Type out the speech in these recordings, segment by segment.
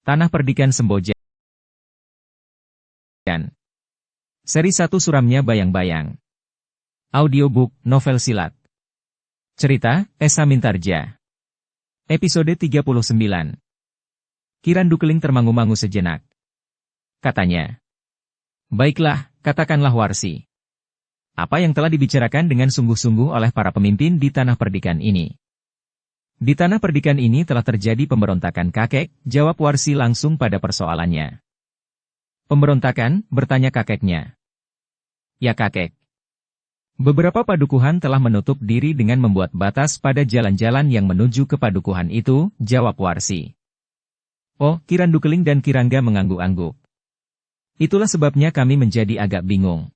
Tanah Perdikan Sembojan. Seri 1 suramnya bayang-bayang. Audiobook, novel silat. Cerita, Esa Mintarja. Episode 39. Kirandu Keling termangu-mangu sejenak. Katanya. Baiklah, katakanlah Warsi. Apa yang telah dibicarakan dengan sungguh-sungguh oleh para pemimpin di Tanah Perdikan ini? Di Tanah Perdikan ini telah terjadi pemberontakan kakek, jawab Warsi langsung pada persoalannya. Pemberontakan, bertanya kakeknya. Ya kakek. Beberapa padukuhan telah menutup diri dengan membuat batas pada jalan-jalan yang menuju ke padukuhan itu, jawab Warsi. Oh, Kirandu Keling dan Kirangga mengangguk-angguk. Itulah sebabnya kami menjadi agak bingung.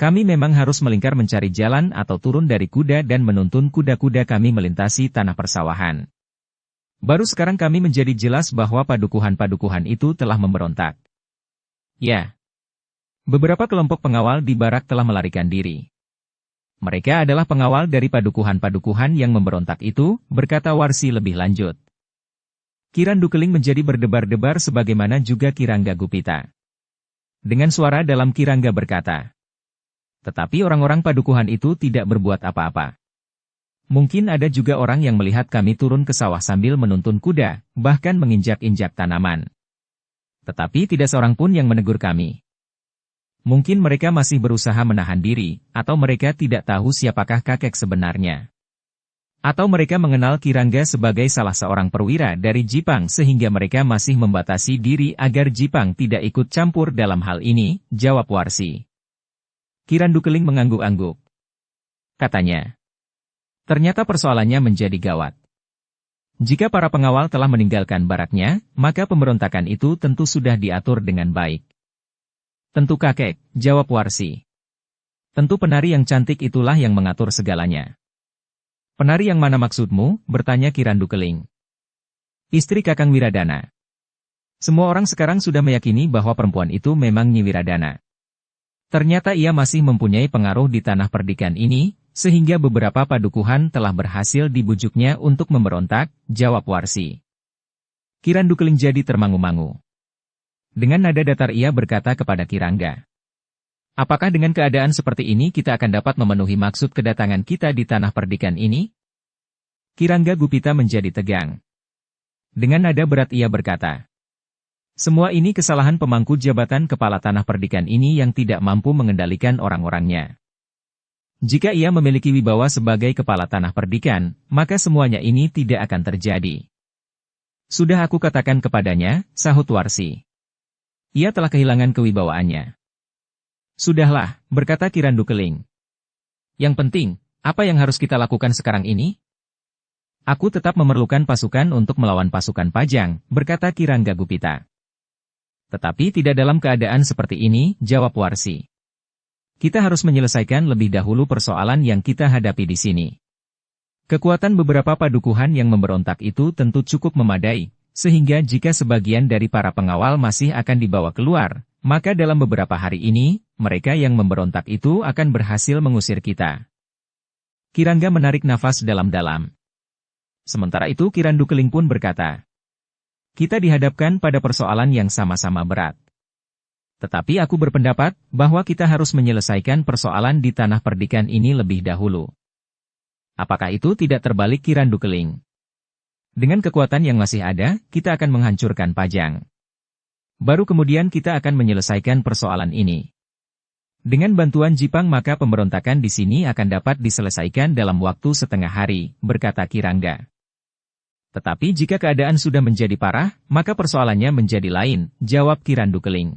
Kami memang harus melingkar mencari jalan atau turun dari kuda dan menuntun kuda-kuda kami melintasi tanah persawahan. Baru sekarang kami menjadi jelas bahwa padukuhan-padukuhan itu telah memberontak. Ya. Beberapa kelompok pengawal di barak telah melarikan diri. Mereka adalah pengawal dari padukuhan-padukuhan yang memberontak itu, berkata Warsi lebih lanjut. Kirandu Keling menjadi berdebar-debar sebagaimana juga Kirangga Gupita. Dengan suara dalam Kirangga berkata. Tetapi orang-orang padukuhan itu tidak berbuat apa-apa. Mungkin ada juga orang yang melihat kami turun ke sawah sambil menuntun kuda, bahkan menginjak-injak tanaman. Tetapi tidak seorang pun yang menegur kami. Mungkin mereka masih berusaha menahan diri, atau mereka tidak tahu siapakah kakek sebenarnya. Atau mereka mengenal Kirangga sebagai salah seorang perwira dari Jipang sehingga mereka masih membatasi diri agar Jipang tidak ikut campur dalam hal ini, jawab Warsi. Kirandu Keling mengangguk-angguk. Katanya. Ternyata persoalannya menjadi gawat. Jika para pengawal telah meninggalkan baraknya, maka pemberontakan itu tentu sudah diatur dengan baik. Tentu kakek, jawab Warsi. Tentu penari yang cantik itulah yang mengatur segalanya. Penari yang mana maksudmu? Bertanya Kirandu Keling. Istri Kakang Wiradana. Semua orang sekarang sudah meyakini bahwa perempuan itu memang Nyi Wiradana. Ternyata ia masih mempunyai pengaruh di Tanah Perdikan ini, sehingga beberapa padukuhan telah berhasil dibujuknya untuk memberontak, jawab Warsi. Kirandu Keling jadi termangu-mangu. Dengan nada datar ia berkata kepada Kirangga. Apakah dengan keadaan seperti ini kita akan dapat memenuhi maksud kedatangan kita di Tanah Perdikan ini? Kirangga Gupita menjadi tegang. Dengan nada berat ia berkata. Semua ini kesalahan pemangku jabatan kepala Tanah Perdikan ini yang tidak mampu mengendalikan orang-orangnya. Jika ia memiliki wibawa sebagai kepala Tanah Perdikan, maka semuanya ini tidak akan terjadi. Sudah aku katakan kepadanya, sahut Warsi. Ia telah kehilangan kewibawaannya. Sudahlah, berkata Kirandu Keling. Yang penting, apa yang harus kita lakukan sekarang ini? Aku tetap memerlukan pasukan untuk melawan pasukan Pajang, berkata Kirangga Gupita. Tetapi tidak dalam keadaan seperti ini, jawab Warsi. Kita harus menyelesaikan lebih dahulu persoalan yang kita hadapi di sini. Kekuatan beberapa padukuhan yang memberontak itu tentu cukup memadai, sehingga jika sebagian dari para pengawal masih akan dibawa keluar, maka dalam beberapa hari ini, mereka yang memberontak itu akan berhasil mengusir kita. Kirangga menarik nafas dalam-dalam. Sementara itu Kirandu Keling pun berkata, kita dihadapkan pada persoalan yang sama-sama berat. Tetapi aku berpendapat bahwa kita harus menyelesaikan persoalan di Tanah Perdikan ini lebih dahulu. Apakah itu tidak terbalik Kirandu Keling? Dengan kekuatan yang masih ada, kita akan menghancurkan Pajang. Baru kemudian kita akan menyelesaikan persoalan ini. Dengan bantuan Jipang maka pemberontakan di sini akan dapat diselesaikan dalam waktu setengah hari, berkata Kirangga. Tetapi jika keadaan sudah menjadi parah, maka persoalannya menjadi lain, jawab Kirandu Keling.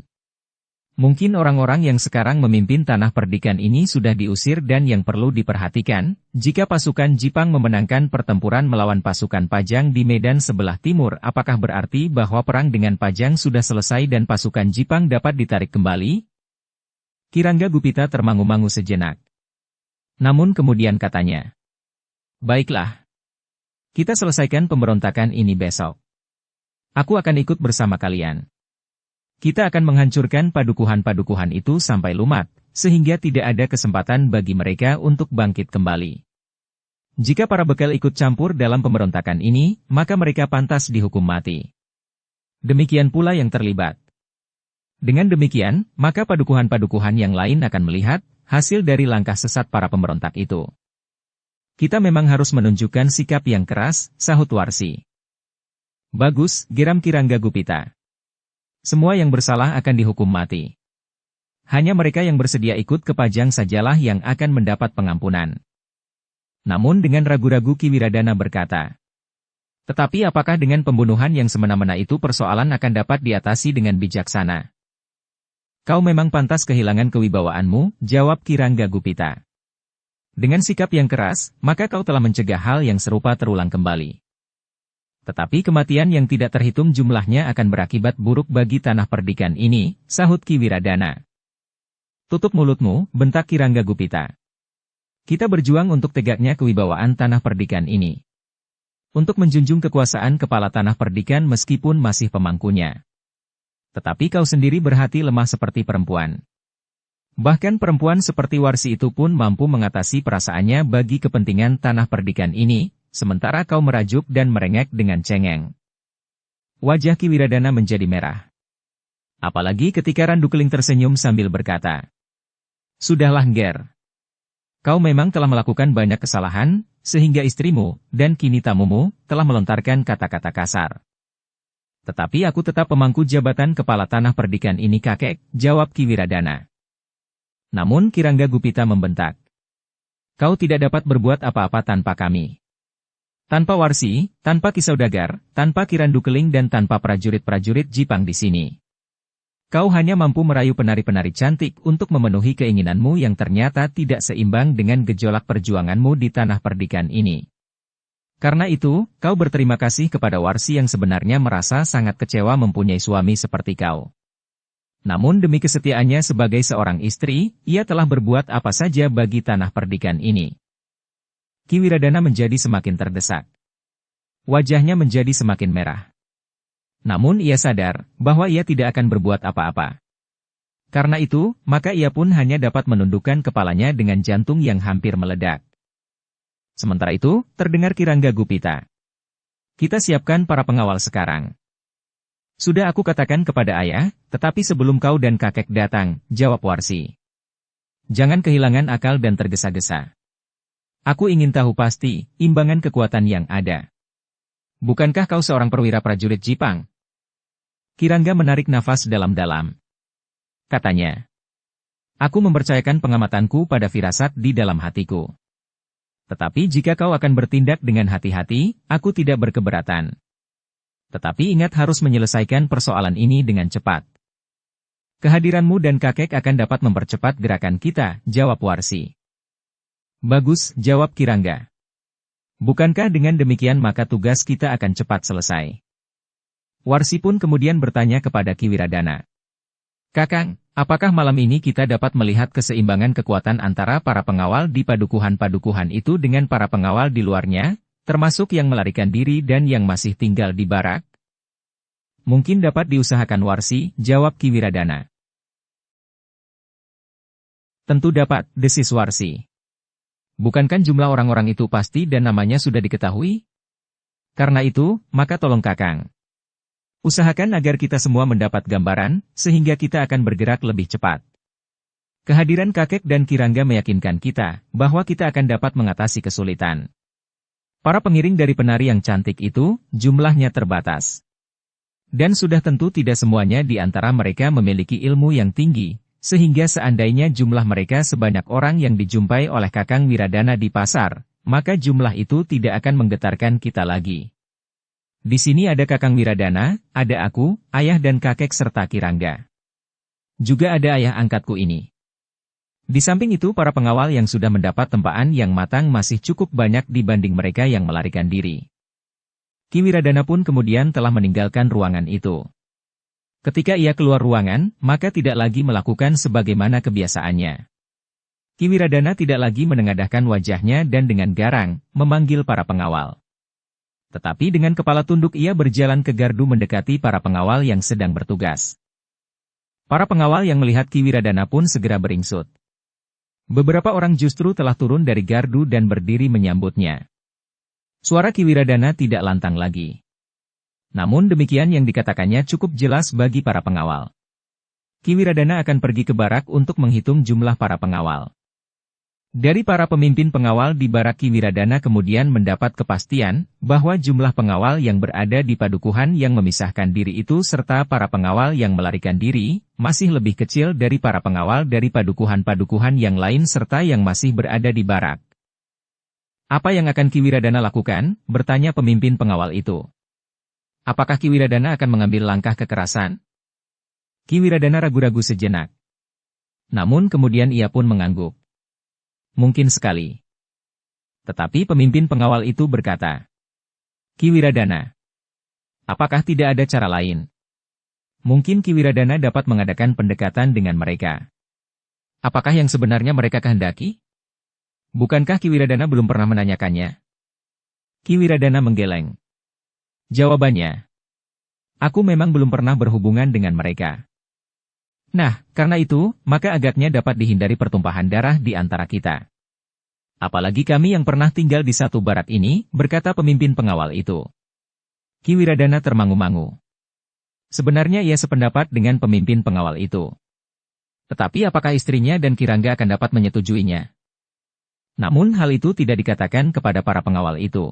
Mungkin orang-orang yang sekarang memimpin Tanah Perdikan ini sudah diusir dan yang perlu diperhatikan, jika pasukan Jipang memenangkan pertempuran melawan pasukan Pajang di medan sebelah timur, apakah berarti bahwa perang dengan Pajang sudah selesai dan pasukan Jipang dapat ditarik kembali? Kirangga Gupita termangu-mangu sejenak. Namun kemudian katanya, baiklah. Kita selesaikan pemberontakan ini besok. Aku akan ikut bersama kalian. Kita akan menghancurkan padukuhan-padukuhan itu sampai lumat, sehingga tidak ada kesempatan bagi mereka untuk bangkit kembali. Jika para bekel ikut campur dalam pemberontakan ini, maka mereka pantas dihukum mati. Demikian pula yang terlibat. Dengan demikian, maka padukuhan-padukuhan yang lain akan melihat hasil dari langkah sesat para pemberontak itu. Kita memang harus menunjukkan sikap yang keras, sahut Warsi. Bagus, geram Kirangga Gupita. Semua yang bersalah akan dihukum mati. Hanya mereka yang bersedia ikut ke Pajang sajalah yang akan mendapat pengampunan. Namun dengan ragu-ragu Ki Wiradana berkata, tetapi apakah dengan pembunuhan yang semena-mena itu persoalan akan dapat diatasi dengan bijaksana? Kau memang pantas kehilangan kewibawaanmu, jawab Kirangga Gupita. Dengan sikap yang keras, maka kau telah mencegah hal yang serupa terulang kembali. Tetapi kematian yang tidak terhitung jumlahnya akan berakibat buruk bagi tanah perdikan ini, sahut Ki Wiradana. Tutup mulutmu, bentak Kirangga Gupita. Kita berjuang untuk tegaknya kewibawaan tanah perdikan ini. Untuk menjunjung kekuasaan kepala tanah perdikan meskipun masih pemangkunya. Tetapi kau sendiri berhati lemah seperti perempuan. Bahkan perempuan seperti Warsi itu pun mampu mengatasi perasaannya bagi kepentingan tanah perdikan ini, sementara kau merajuk dan merengek dengan cengeng. Wajah Ki Wiradana menjadi merah. Apalagi ketika Randu Keling tersenyum sambil berkata, sudahlah Nger. Kau memang telah melakukan banyak kesalahan, sehingga istrimu, dan kini tamumu, telah melontarkan kata-kata kasar. Tetapi aku tetap pemangku jabatan kepala tanah perdikan ini kakek, jawab Ki Wiradana. Namun Kirangga Gupita membentak. Kau tidak dapat berbuat apa-apa tanpa kami. Tanpa Warsi, tanpa Ki Saudagar, tanpa Ki Randu Keling dan tanpa prajurit-prajurit Jipang di sini. Kau hanya mampu merayu penari-penari cantik untuk memenuhi keinginanmu yang ternyata tidak seimbang dengan gejolak perjuanganmu di tanah perdikan ini. Karena itu, kau berterima kasih kepada Warsi yang sebenarnya merasa sangat kecewa mempunyai suami seperti kau. Namun demi kesetiaannya sebagai seorang istri, ia telah berbuat apa saja bagi tanah perdikan ini. Ki Wiradana menjadi semakin terdesak. Wajahnya menjadi semakin merah. Namun ia sadar bahwa ia tidak akan berbuat apa-apa. Karena itu, maka ia pun hanya dapat menundukkan kepalanya dengan jantung yang hampir meledak. Sementara itu, terdengar Kirangga Gupita. Kita siapkan para pengawal sekarang. Sudah aku katakan kepada ayah, tetapi sebelum kau dan kakek datang, jawab Warsi. Jangan kehilangan akal dan tergesa-gesa. Aku ingin tahu pasti, imbangan kekuatan yang ada. Bukankah kau seorang perwira prajurit Jipang? Kirangga menarik nafas dalam-dalam. Katanya, aku mempercayakan pengamatanku pada firasat di dalam hatiku. Tetapi jika kau akan bertindak dengan hati-hati, aku tidak berkeberatan. Tetapi ingat harus menyelesaikan persoalan ini dengan cepat. Kehadiranmu dan kakek akan dapat mempercepat gerakan kita, jawab Warsi. Bagus, jawab Kirangga. Bukankah dengan demikian maka tugas kita akan cepat selesai? Warsi pun kemudian bertanya kepada Ki Wiradana. Kakang, apakah malam ini kita dapat melihat keseimbangan kekuatan antara para pengawal di padukuhan-padukuhan itu dengan para pengawal di luarnya, termasuk yang melarikan diri dan yang masih tinggal di barak? Mungkin dapat diusahakan Warsi, jawab Ki Wiradana. Tentu dapat, desis Warsi. Bukankah jumlah orang-orang itu pasti dan namanya sudah diketahui? Karena itu, maka tolong Kakang. Usahakan agar kita semua mendapat gambaran, sehingga kita akan bergerak lebih cepat. Kehadiran kakek dan Kirangga meyakinkan kita, bahwa kita akan dapat mengatasi kesulitan. Para pengiring dari penari yang cantik itu, jumlahnya terbatas. Dan sudah tentu tidak semuanya di antara mereka memiliki ilmu yang tinggi, sehingga seandainya jumlah mereka sebanyak orang yang dijumpai oleh Kakang Wiradana di pasar, maka jumlah itu tidak akan menggetarkan kita lagi. Di sini ada Kakang Wiradana, ada aku, ayah dan kakek serta Kirangga. Juga ada ayah angkatku ini. Di samping itu para pengawal yang sudah mendapat tempaan yang matang masih cukup banyak dibanding mereka yang melarikan diri. Ki Wiradana pun kemudian telah meninggalkan ruangan itu. Ketika ia keluar ruangan, maka tidak lagi melakukan sebagaimana kebiasaannya. Ki Wiradana tidak lagi menengadahkan wajahnya dan dengan garang, memanggil para pengawal. Tetapi dengan kepala tunduk ia berjalan ke gardu mendekati para pengawal yang sedang bertugas. Para pengawal yang melihat Ki Wiradana pun segera beringsut. Beberapa orang justru telah turun dari gardu dan berdiri menyambutnya. Suara Ki Wiradana tidak lantang lagi. Namun demikian yang dikatakannya cukup jelas bagi para pengawal. Kiwiradana akan pergi ke barak untuk menghitung jumlah para pengawal. Dari para pemimpin pengawal di barak Kiwiradana kemudian mendapat kepastian bahwa jumlah pengawal yang berada di padukuhan yang memisahkan diri itu serta para pengawal yang melarikan diri, masih lebih kecil dari para pengawal dari padukuhan-padukuhan yang lain serta yang masih berada di barak. Apa yang akan Kiwiradana lakukan? Bertanya pemimpin pengawal itu. Apakah Kiwiradana akan mengambil langkah kekerasan? Kiwiradana ragu-ragu sejenak. Namun kemudian ia pun mengangguk. Mungkin sekali. Tetapi pemimpin pengawal itu berkata, Kiwiradana, apakah tidak ada cara lain? Mungkin Kiwiradana dapat mengadakan pendekatan dengan mereka. Apakah yang sebenarnya mereka kehendaki? Bukankah Kiwiradana belum pernah menanyakannya? Kiwiradana menggeleng. Jawabannya, aku memang belum pernah berhubungan dengan mereka. Nah, karena itu, maka agaknya dapat dihindari pertumpahan darah di antara kita. Apalagi kami yang pernah tinggal di satu barak ini, berkata pemimpin pengawal itu. Kiwiradana termangu-mangu. Sebenarnya ia sependapat dengan pemimpin pengawal itu. Tetapi apakah istrinya dan Kirangga akan dapat menyetujuinya? Namun hal itu tidak dikatakan kepada para pengawal itu.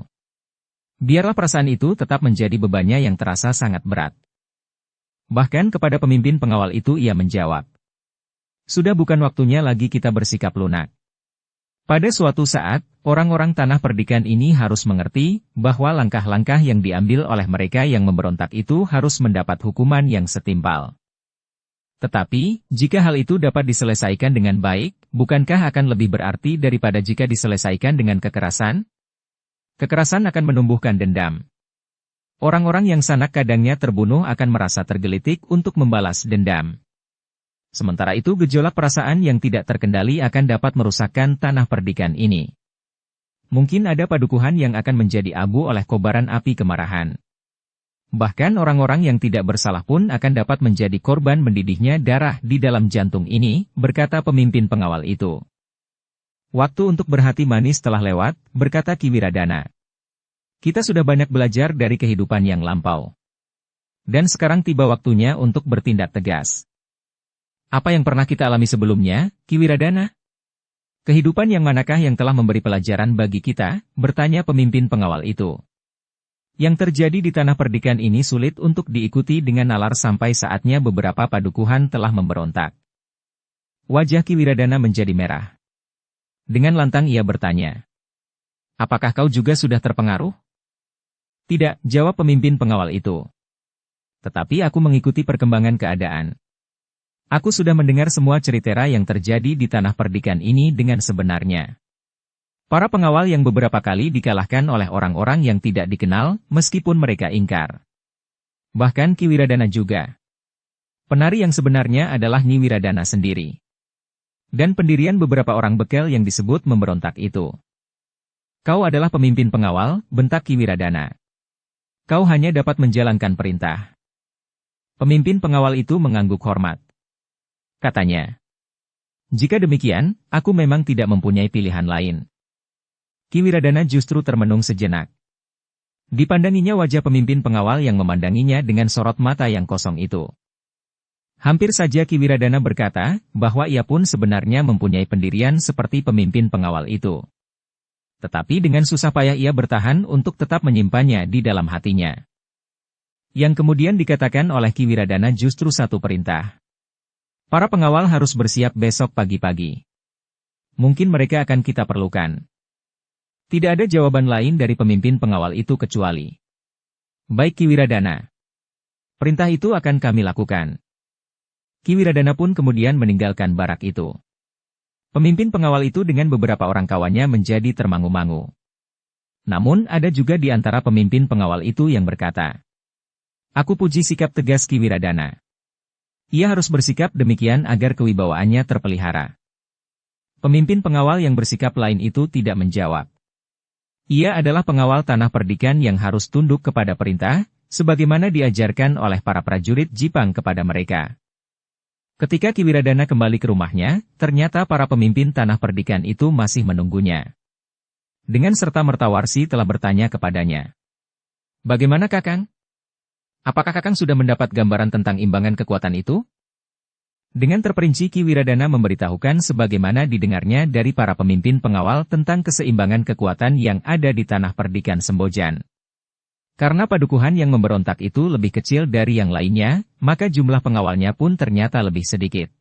Biarlah perasaan itu tetap menjadi bebannya yang terasa sangat berat. Bahkan kepada pemimpin pengawal itu ia menjawab. Sudah bukan waktunya lagi kita bersikap lunak. Pada suatu saat, orang-orang tanah perdikan ini harus mengerti bahwa langkah-langkah yang diambil oleh mereka yang memberontak itu harus mendapat hukuman yang setimpal. Tetapi, jika hal itu dapat diselesaikan dengan baik, bukankah akan lebih berarti daripada jika diselesaikan dengan kekerasan? Kekerasan akan menumbuhkan dendam. Orang-orang yang sanak kadangnya terbunuh akan merasa tergelitik untuk membalas dendam. Sementara itu gejolak perasaan yang tidak terkendali akan dapat merusakkan tanah perdikan ini. Mungkin ada padukuhan yang akan menjadi abu oleh kobaran api kemarahan. Bahkan orang-orang yang tidak bersalah pun akan dapat menjadi korban mendidihnya darah di dalam jantung ini, berkata pemimpin pengawal itu. Waktu untuk berhati manis telah lewat, berkata Kiwiradana. Kita sudah banyak belajar dari kehidupan yang lampau. Dan sekarang tiba waktunya untuk bertindak tegas. Apa yang pernah kita alami sebelumnya, Kiwiradana? Kehidupan yang manakah yang telah memberi pelajaran bagi kita? Bertanya pemimpin pengawal itu. Yang terjadi di tanah perdikan ini sulit untuk diikuti dengan nalar sampai saatnya beberapa padukuhan telah memberontak. Wajah Kiwiradana menjadi merah. Dengan lantang ia bertanya. Apakah kau juga sudah terpengaruh? Tidak, jawab pemimpin pengawal itu. Tetapi aku mengikuti perkembangan keadaan. Aku sudah mendengar semua cerita yang terjadi di tanah perdikan ini dengan sebenarnya. Para pengawal yang beberapa kali dikalahkan oleh orang-orang yang tidak dikenal, meskipun mereka ingkar. Bahkan Kiwiradana juga. Penari yang sebenarnya adalah Kiwiradana sendiri. Dan pendirian beberapa orang bekel yang disebut memberontak itu. Kau adalah pemimpin pengawal, bentak Kiwiradana. Kau hanya dapat menjalankan perintah. Pemimpin pengawal itu mengangguk hormat. Katanya, jika demikian, aku memang tidak mempunyai pilihan lain. Kiwiradana justru termenung sejenak. Dipandanginya wajah pemimpin pengawal yang memandanginya dengan sorot mata yang kosong itu. Hampir saja Kiwiradana berkata bahwa ia pun sebenarnya mempunyai pendirian seperti pemimpin pengawal itu. Tetapi dengan susah payah ia bertahan untuk tetap menyimpannya di dalam hatinya. Yang kemudian dikatakan oleh Kiwiradana justru satu perintah. Para pengawal harus bersiap besok pagi-pagi. Mungkin mereka akan kita perlukan. Tidak ada jawaban lain dari pemimpin pengawal itu kecuali. Baik Kiwiradana. Perintah itu akan kami lakukan. Kiwiradana pun kemudian meninggalkan barak itu. Pemimpin pengawal itu dengan beberapa orang kawannya menjadi termangu-mangu. Namun ada juga di antara pemimpin pengawal itu yang berkata, aku puji sikap tegas Kiwiradana. Ia harus bersikap demikian agar kewibawaannya terpelihara. Pemimpin pengawal yang bersikap lain itu tidak menjawab. Ia adalah pengawal tanah perdikan yang harus tunduk kepada perintah, sebagaimana diajarkan oleh para prajurit Jipang kepada mereka. Ketika Kiwiradana kembali ke rumahnya, ternyata para pemimpin tanah perdikan itu masih menunggunya. Dengan serta-merta Warsi telah bertanya kepadanya. Bagaimana Kakang? Apakah Kakang sudah mendapat gambaran tentang imbangan kekuatan itu? Dengan terperinci Ki Wiradana memberitahukan sebagaimana didengarnya dari para pemimpin pengawal tentang keseimbangan kekuatan yang ada di tanah perdikan Sembojan. Karena padukuhan yang memberontak itu lebih kecil dari yang lainnya, maka jumlah pengawalnya pun ternyata lebih sedikit.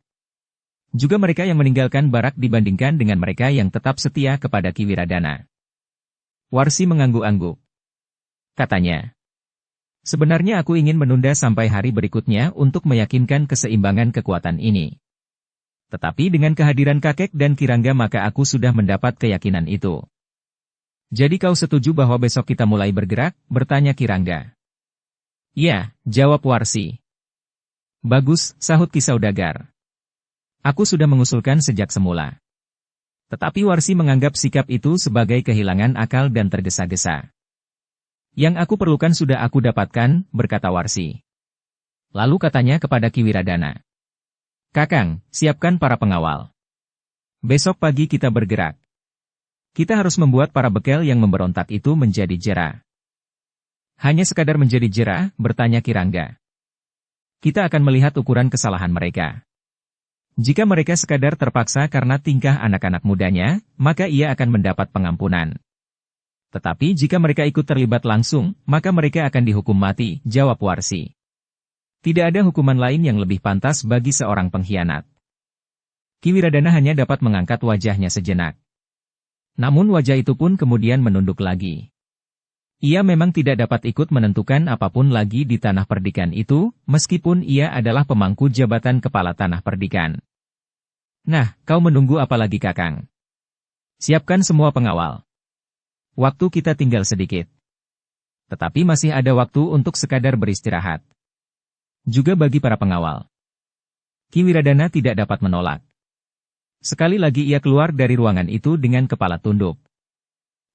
Juga mereka yang meninggalkan barak dibandingkan dengan mereka yang tetap setia kepada Ki Wiradana. Warsi mengangguk-angguk. Katanya, sebenarnya aku ingin menunda sampai hari berikutnya untuk meyakinkan keseimbangan kekuatan ini. Tetapi dengan kehadiran kakek dan Kirangga maka aku sudah mendapat keyakinan itu. Jadi kau setuju bahwa besok kita mulai bergerak? Bertanya Kirangga. Ya, jawab Warsi. Bagus, sahut Ki Saudagar. Aku sudah mengusulkan sejak semula. Tetapi Warsi menganggap sikap itu sebagai kehilangan akal dan tergesa-gesa. Yang aku perlukan sudah aku dapatkan, berkata Warsi. Lalu katanya kepada Ki Wiradana. Kakang, siapkan para pengawal. Besok pagi kita bergerak. Kita harus membuat para bekel yang memberontak itu menjadi jera. Hanya sekadar menjadi jera, bertanya Kirangga. Kita akan melihat ukuran kesalahan mereka. Jika mereka sekadar terpaksa karena tingkah anak-anak mudanya, maka ia akan mendapat pengampunan. Tetapi jika mereka ikut terlibat langsung, maka mereka akan dihukum mati, jawab Warsi. Tidak ada hukuman lain yang lebih pantas bagi seorang pengkhianat. Ki Wiradana hanya dapat mengangkat wajahnya sejenak. Namun wajah itu pun kemudian menunduk lagi. Ia memang tidak dapat ikut menentukan apapun lagi di tanah perdikan itu, meskipun ia adalah pemangku jabatan kepala tanah perdikan. Nah, kau menunggu apa lagi Kakang? Siapkan semua pengawal. Waktu kita tinggal sedikit. Tetapi masih ada waktu untuk sekadar beristirahat. Juga bagi para pengawal. Ki Wiradana tidak dapat menolak. Sekali lagi ia keluar dari ruangan itu dengan kepala tunduk.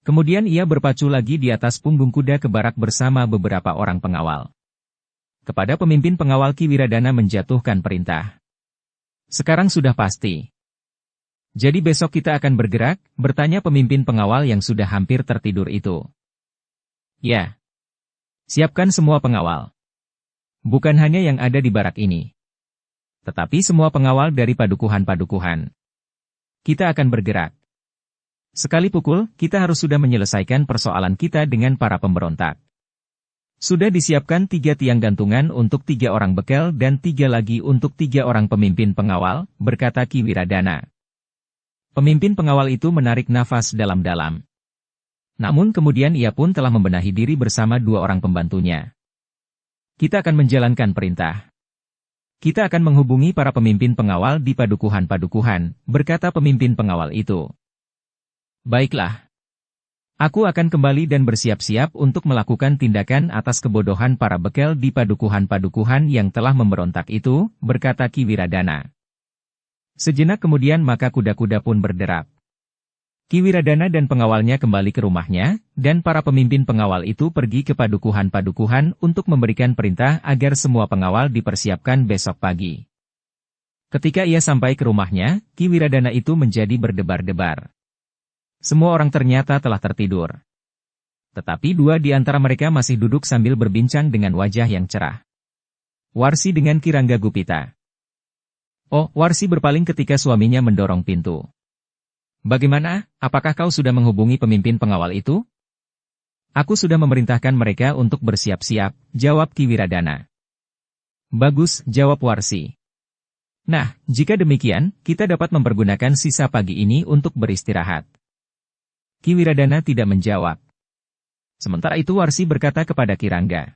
Kemudian ia berpacu lagi di atas punggung kuda ke barak bersama beberapa orang pengawal. Kepada pemimpin pengawal Ki Wiradana menjatuhkan perintah. Sekarang sudah pasti. Jadi besok kita akan bergerak, bertanya pemimpin pengawal yang sudah hampir tertidur itu. Ya. Siapkan semua pengawal. Bukan hanya yang ada di barak ini. Tetapi semua pengawal dari padukuhan-padukuhan. Kita akan bergerak. Sekali pukul, kita harus sudah menyelesaikan persoalan kita dengan para pemberontak. Sudah disiapkan 3 tiang gantungan untuk 3 orang bekel dan 3 lagi untuk 3 orang pemimpin pengawal, berkata Ki Wiradana. Pemimpin pengawal itu menarik nafas dalam-dalam. Namun kemudian ia pun telah membenahi diri bersama 2 orang pembantunya. Kita akan menjalankan perintah. Kita akan menghubungi para pemimpin pengawal di padukuhan-padukuhan, berkata pemimpin pengawal itu. Baiklah. Aku akan kembali dan bersiap-siap untuk melakukan tindakan atas kebodohan para bekel di padukuhan-padukuhan yang telah memberontak itu, berkata Ki Wiradana. Sejenak kemudian maka kuda-kuda pun berderap. Ki Wiradana dan pengawalnya kembali ke rumahnya, dan para pemimpin pengawal itu pergi ke padukuhan-padukuhan untuk memberikan perintah agar semua pengawal dipersiapkan besok pagi. Ketika ia sampai ke rumahnya, Ki Wiradana itu menjadi berdebar-debar. Semua orang ternyata telah tertidur. Tetapi 2 di antara mereka masih duduk sambil berbincang dengan wajah yang cerah. Warsi dengan Kirangga Gupita. Oh, Warsi berpaling ketika suaminya mendorong pintu. Bagaimana, apakah kau sudah menghubungi pemimpin pengawal itu? Aku sudah memerintahkan mereka untuk bersiap-siap, jawab Ki Wiradana. Bagus, jawab Warsi. Nah, jika demikian, kita dapat mempergunakan sisa pagi ini untuk beristirahat. Ki Wiradana tidak menjawab. Sementara itu Warsi berkata kepada Kirangga.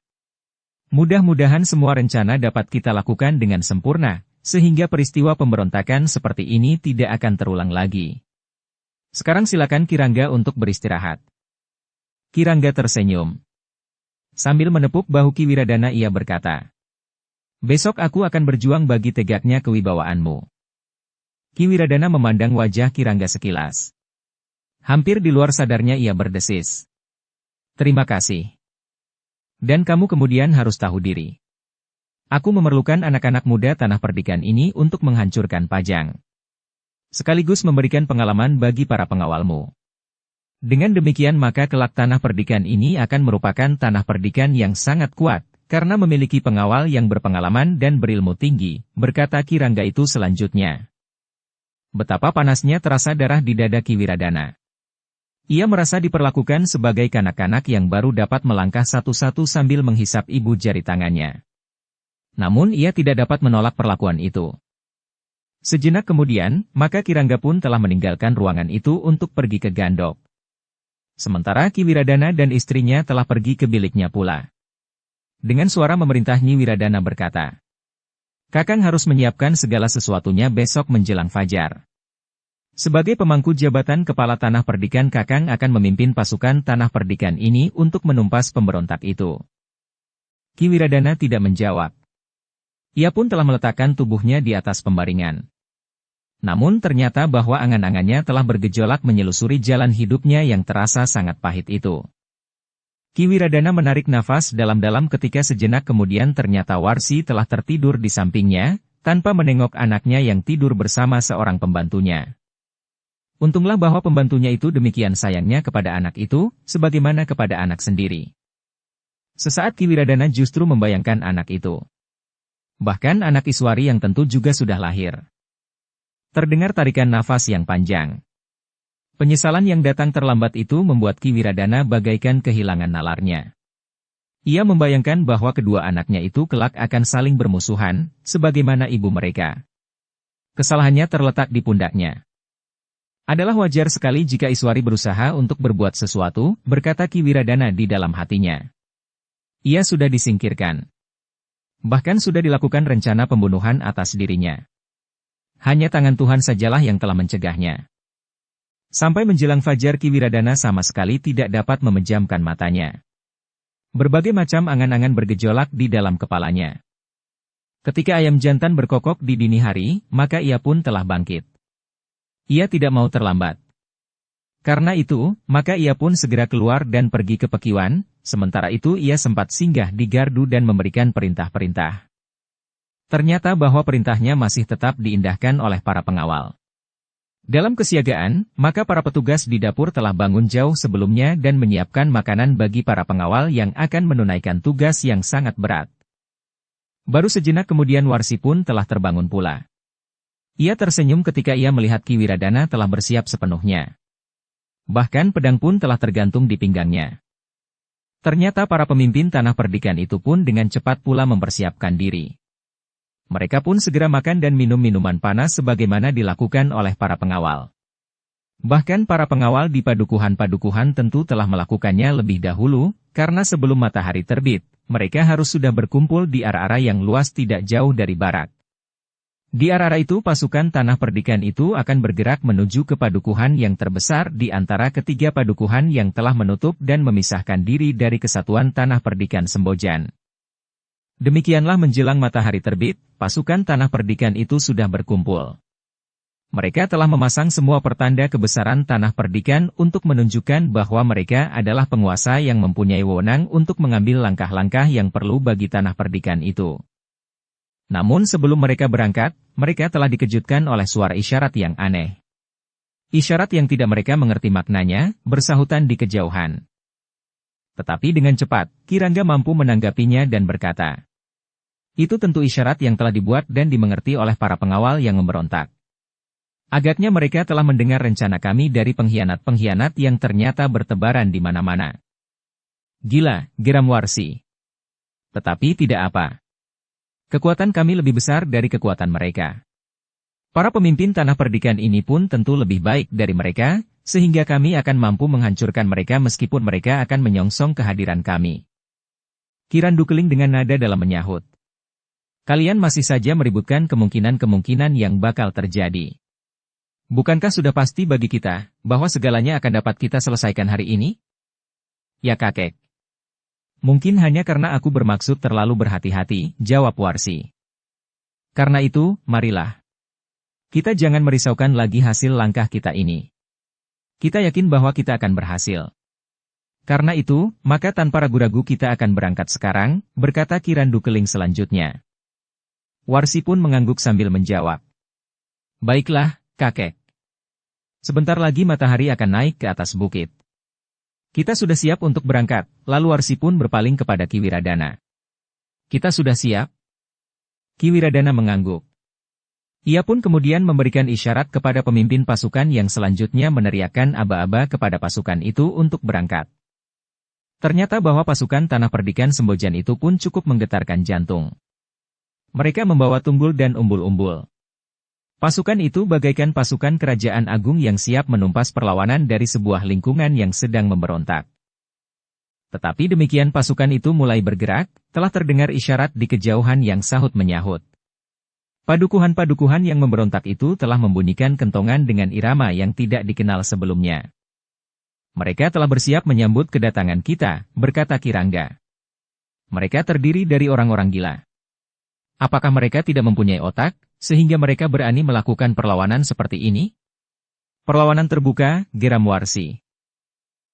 Mudah-mudahan semua rencana dapat kita lakukan dengan sempurna, sehingga peristiwa pemberontakan seperti ini tidak akan terulang lagi. Sekarang silakan Kirangga untuk beristirahat. Kirangga tersenyum. Sambil menepuk bahu Ki Wiradana ia berkata. Besok aku akan berjuang bagi tegaknya kewibawaanmu. Ki Wiradana memandang wajah Kirangga sekilas. Hampir di luar sadarnya ia berdesis. Terima kasih. Dan kamu kemudian harus tahu diri. Aku memerlukan anak-anak muda tanah perdikan ini untuk menghancurkan Pajang. Sekaligus memberikan pengalaman bagi para pengawalmu. Dengan demikian maka kelak tanah perdikan ini akan merupakan tanah perdikan yang sangat kuat, karena memiliki pengawal yang berpengalaman dan berilmu tinggi, berkata Ki Rangga itu selanjutnya. Betapa panasnya terasa darah di dada Ki Wiradana. Ia merasa diperlakukan sebagai kanak-kanak yang baru dapat melangkah satu-satu sambil menghisap ibu jari tangannya. Namun ia tidak dapat menolak perlakuan itu. Sejenak kemudian, maka Ki Rangga pun telah meninggalkan ruangan itu untuk pergi ke Gandok. Sementara Ki Wiradana dan istrinya telah pergi ke biliknya pula. Dengan suara memerintah Nyi Wiradana berkata, "Kakang harus menyiapkan segala sesuatunya besok menjelang fajar. Sebagai pemangku jabatan Kepala Tanah Perdikan, Kakang akan memimpin pasukan Tanah Perdikan ini untuk menumpas pemberontak itu." Ki Wiradana tidak menjawab. Ia pun telah meletakkan tubuhnya di atas pembaringan. Namun ternyata bahwa angan-angannya telah bergejolak menyelusuri jalan hidupnya yang terasa sangat pahit itu. Ki Wiradana menarik nafas dalam-dalam ketika sejenak kemudian ternyata Warsi telah tertidur di sampingnya, tanpa menengok anaknya yang tidur bersama seorang pembantunya. Untunglah bahwa pembantunya itu demikian sayangnya kepada anak itu, sebagaimana kepada anak sendiri. Sesaat Ki Wiradana justru membayangkan anak itu. Bahkan anak Iswari yang tentu juga sudah lahir. Terdengar tarikan nafas yang panjang. Penyesalan yang datang terlambat itu membuat Ki Wiradana bagaikan kehilangan nalarnya. Ia membayangkan bahwa kedua anaknya itu kelak akan saling bermusuhan, sebagaimana ibu mereka. Kesalahannya terletak di pundaknya. Adalah wajar sekali jika Iswari berusaha untuk berbuat sesuatu, berkata Ki Wiradana di dalam hatinya. Ia sudah disingkirkan. Bahkan sudah dilakukan rencana pembunuhan atas dirinya. Hanya tangan Tuhan sajalah yang telah mencegahnya. Sampai menjelang fajar Ki Wiradana sama sekali tidak dapat memejamkan matanya. Berbagai macam angan-angan bergejolak di dalam kepalanya. Ketika ayam jantan berkokok di dini hari, maka ia pun telah bangkit. Ia tidak mau terlambat. Karena itu, maka ia pun segera keluar dan pergi ke Pekiwan, sementara itu ia sempat singgah di gardu dan memberikan perintah-perintah. Ternyata bahwa perintahnya masih tetap diindahkan oleh para pengawal. Dalam kesiagaan, maka para petugas di dapur telah bangun jauh sebelumnya dan menyiapkan makanan bagi para pengawal yang akan menunaikan tugas yang sangat berat. Baru sejenak kemudian Warsi pun telah terbangun pula. Ia tersenyum ketika ia melihat Ki Wiradana telah bersiap sepenuhnya. Bahkan pedang pun telah tergantung di pinggangnya. Ternyata para pemimpin Tanah Perdikan itu pun dengan cepat pula mempersiapkan diri. Mereka pun segera makan dan minum minuman panas sebagaimana dilakukan oleh para pengawal. Bahkan para pengawal di padukuhan-padukuhan tentu telah melakukannya lebih dahulu, karena sebelum matahari terbit, mereka harus sudah berkumpul di area yang luas tidak jauh dari barak. Di area itu pasukan Tanah Perdikan itu akan bergerak menuju ke padukuhan yang terbesar di antara ketiga padukuhan yang telah menutup dan memisahkan diri dari Kesatuan Tanah Perdikan Sembojan. Demikianlah menjelang matahari terbit, pasukan Tanah Perdikan itu sudah berkumpul. Mereka telah memasang semua pertanda kebesaran Tanah Perdikan untuk menunjukkan bahwa mereka adalah penguasa yang mempunyai wewenang untuk mengambil langkah-langkah yang perlu bagi Tanah Perdikan itu. Namun sebelum mereka berangkat, mereka telah dikejutkan oleh suara isyarat yang aneh. Isyarat yang tidak mereka mengerti maknanya, bersahutan di kejauhan. Tetapi dengan cepat, Ki Rangga mampu menanggapinya dan berkata, "Itu tentu isyarat yang telah dibuat dan dimengerti oleh para pengawal yang memberontak. Agaknya mereka telah mendengar rencana kami dari pengkhianat-pengkhianat yang ternyata bertebaran di mana-mana." "Gila," geram Warsi. "Tetapi tidak apa. Kekuatan kami lebih besar dari kekuatan mereka. Para pemimpin Tanah Perdikan ini pun tentu lebih baik dari mereka, sehingga kami akan mampu menghancurkan mereka meskipun mereka akan menyongsong kehadiran kami." Ki Randukeling dengan nada dalam menyahut, "Kalian masih saja meributkan kemungkinan-kemungkinan yang bakal terjadi. Bukankah sudah pasti bagi kita, bahwa segalanya akan dapat kita selesaikan hari ini?" "Ya kakek. Mungkin hanya karena aku bermaksud terlalu berhati-hati," jawab Warsi. "Karena itu, marilah. Kita jangan merisaukan lagi hasil langkah kita ini. Kita yakin bahwa kita akan berhasil. Karena itu, maka tanpa ragu-ragu kita akan berangkat sekarang," berkata Ki Randukeling selanjutnya. Warsi pun mengangguk sambil menjawab, "Baiklah, kakek. Sebentar lagi matahari akan naik ke atas bukit. Kita sudah siap untuk berangkat." Lalu Warsi pun berpaling kepada Ki Wiradana. Kita sudah siap? Ki Wiradana mengangguk. Ia pun kemudian memberikan isyarat kepada pemimpin pasukan yang selanjutnya meneriakkan aba-aba kepada pasukan itu untuk berangkat. Ternyata bahwa pasukan Tanah Perdikan Sembojan itu pun cukup menggetarkan jantung. Mereka membawa tunggul dan umbul-umbul. Pasukan itu bagaikan pasukan kerajaan agung yang siap menumpas perlawanan dari sebuah lingkungan yang sedang memberontak. Tetapi demikian pasukan itu mulai bergerak, telah terdengar isyarat di kejauhan yang sahut menyahut. Padukuhan-padukuhan yang memberontak itu telah membunyikan kentongan dengan irama yang tidak dikenal sebelumnya. Mereka telah bersiap menyambut kedatangan kita, berkata Ki Rangga. Mereka terdiri dari orang-orang gila. Apakah mereka tidak mempunyai otak, sehingga mereka berani melakukan perlawanan seperti ini? Perlawanan terbuka, geram Warsi.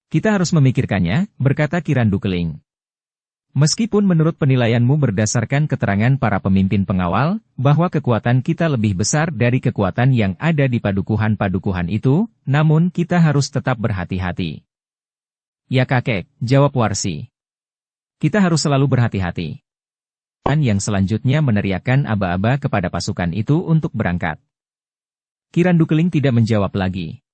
Kita harus memikirkannya, berkata Ki Randu Keling. Meskipun menurut penilaianmu berdasarkan keterangan para pemimpin pengawal, bahwa kekuatan kita lebih besar dari kekuatan yang ada di padukuhan-padukuhan itu, namun kita harus tetap berhati-hati. Ya kakek, jawab Warsi. Kita harus selalu berhati-hati. Yang selanjutnya meneriakkan aba-aba kepada pasukan itu untuk berangkat. Ki Randu Keling tidak menjawab lagi.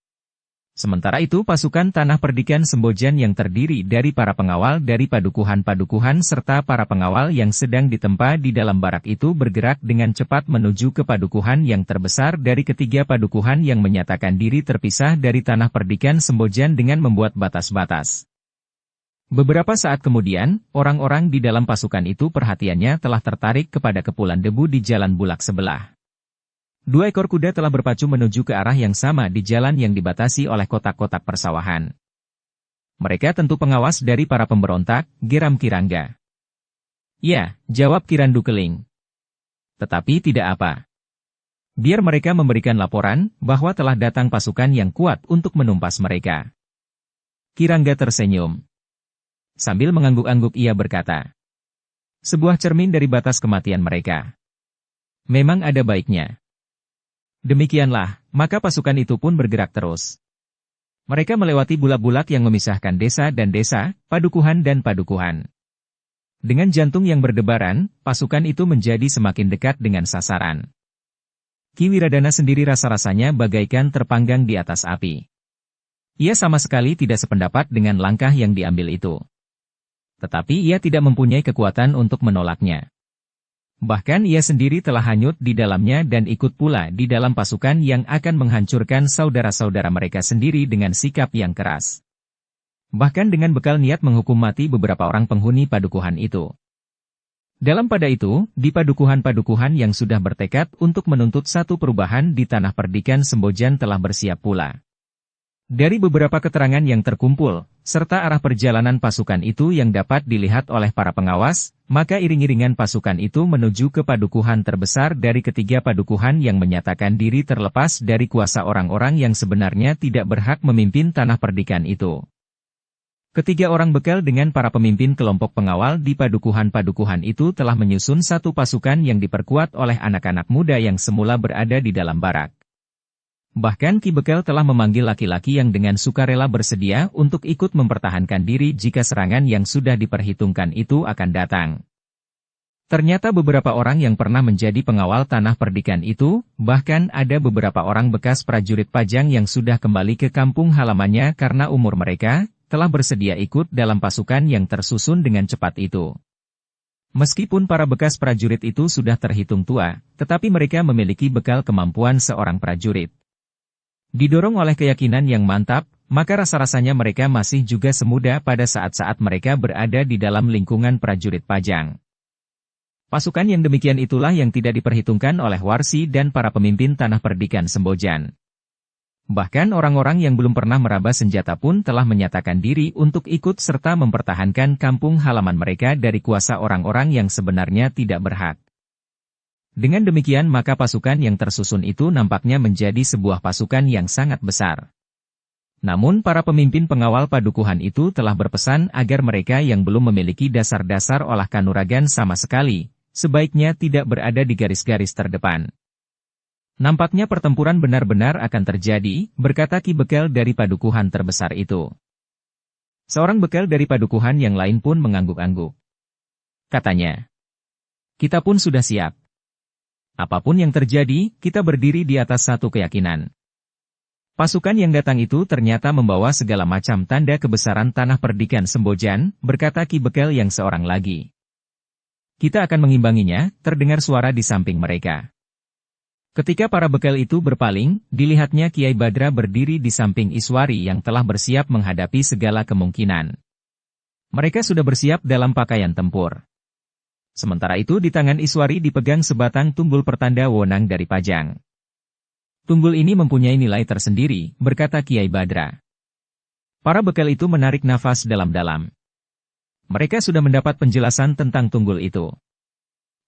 Sementara itu pasukan Tanah Perdikan Sembojan yang terdiri dari para pengawal dari padukuhan-padukuhan serta para pengawal yang sedang ditempa di dalam barak itu bergerak dengan cepat menuju ke padukuhan yang terbesar dari ketiga padukuhan yang menyatakan diri terpisah dari Tanah Perdikan Sembojan dengan membuat batas-batas. Beberapa saat kemudian, orang-orang di dalam pasukan itu perhatiannya telah tertarik kepada kepulan debu di jalan bulak sebelah. 2 ekor kuda telah berpacu menuju ke arah yang sama di jalan yang dibatasi oleh kotak-kotak persawahan. Mereka tentu pengawas dari para pemberontak, geram Ki Rangga. Ya, jawab Ki Randu Keling. Tetapi tidak apa. Biar mereka memberikan laporan, bahwa telah datang pasukan yang kuat untuk menumpas mereka. Ki Rangga tersenyum. Sambil mengangguk-angguk ia berkata. Sebuah cermin dari batas kematian mereka. Memang ada baiknya. Demikianlah, maka pasukan itu pun bergerak terus. Mereka melewati bulak-bulak yang memisahkan desa dan desa, padukuhan dan padukuhan. Dengan jantung yang berdebaran, pasukan itu menjadi semakin dekat dengan sasaran. Ki Wiradana sendiri rasa-rasanya bagaikan terpanggang di atas api. Ia sama sekali tidak sependapat dengan langkah yang diambil itu. Tetapi ia tidak mempunyai kekuatan untuk menolaknya. Bahkan ia sendiri telah hanyut di dalamnya dan ikut pula di dalam pasukan yang akan menghancurkan saudara-saudara mereka sendiri dengan sikap yang keras. Bahkan dengan bekal niat menghukum mati beberapa orang penghuni padukuhan itu. Dalam pada itu, di padukuhan-padukuhan yang sudah bertekad untuk menuntut satu perubahan di Tanah Perdikan Sembojan telah bersiap pula. Dari beberapa keterangan yang terkumpul, serta arah perjalanan pasukan itu yang dapat dilihat oleh para pengawas, maka iring-iringan pasukan itu menuju ke padukuhan terbesar dari ketiga padukuhan yang menyatakan diri terlepas dari kuasa orang-orang yang sebenarnya tidak berhak memimpin Tanah Perdikan itu. Ketiga orang bekal dengan para pemimpin kelompok pengawal di padukuhan-padukuhan itu telah menyusun satu pasukan yang diperkuat oleh anak-anak muda yang semula berada di dalam barak. Bahkan Ki Bekel telah memanggil laki-laki yang dengan sukarela bersedia untuk ikut mempertahankan diri jika serangan yang sudah diperhitungkan itu akan datang. Ternyata beberapa orang yang pernah menjadi pengawal Tanah Perdikan itu, bahkan ada beberapa orang bekas prajurit Pajang yang sudah kembali ke kampung halamannya karena umur mereka, telah bersedia ikut dalam pasukan yang tersusun dengan cepat itu. Meskipun para bekas prajurit itu sudah terhitung tua, tetapi mereka memiliki bekal kemampuan seorang prajurit. Didorong oleh keyakinan yang mantap, maka rasa-rasanya mereka masih juga semuda pada saat-saat mereka berada di dalam lingkungan prajurit Pajang. Pasukan yang demikian itulah yang tidak diperhitungkan oleh Warsi dan para pemimpin Tanah Perdikan Sembojan. Bahkan orang-orang yang belum pernah meraba senjata pun telah menyatakan diri untuk ikut serta mempertahankan kampung halaman mereka dari kuasa orang-orang yang sebenarnya tidak berhak. Dengan demikian maka pasukan yang tersusun itu nampaknya menjadi sebuah pasukan yang sangat besar. Namun para pemimpin pengawal padukuhan itu telah berpesan agar mereka yang belum memiliki dasar-dasar olah kanuragan sama sekali, sebaiknya tidak berada di garis-garis terdepan. Nampaknya pertempuran benar-benar akan terjadi, berkata Ki Bekel dari padukuhan terbesar itu. Seorang bekel dari padukuhan yang lain pun mengangguk-angguk. Katanya, Kita pun sudah siap. Apapun yang terjadi, kita berdiri di atas satu keyakinan. Pasukan yang datang itu ternyata membawa segala macam tanda kebesaran tanah perdikan Sembojan, berkata Ki Bekel yang seorang lagi. Kita akan mengimbanginya, terdengar suara di samping mereka. Ketika para bekel itu berpaling, dilihatnya Kiai Badra berdiri di samping Iswari yang telah bersiap menghadapi segala kemungkinan. Mereka sudah bersiap dalam pakaian tempur. Sementara itu di tangan Iswari dipegang sebatang tunggul pertanda wewenang dari Pajang. Tunggul ini mempunyai nilai tersendiri, berkata Kiai Badra. Para bekel itu menarik nafas dalam-dalam. Mereka sudah mendapat penjelasan tentang tunggul itu.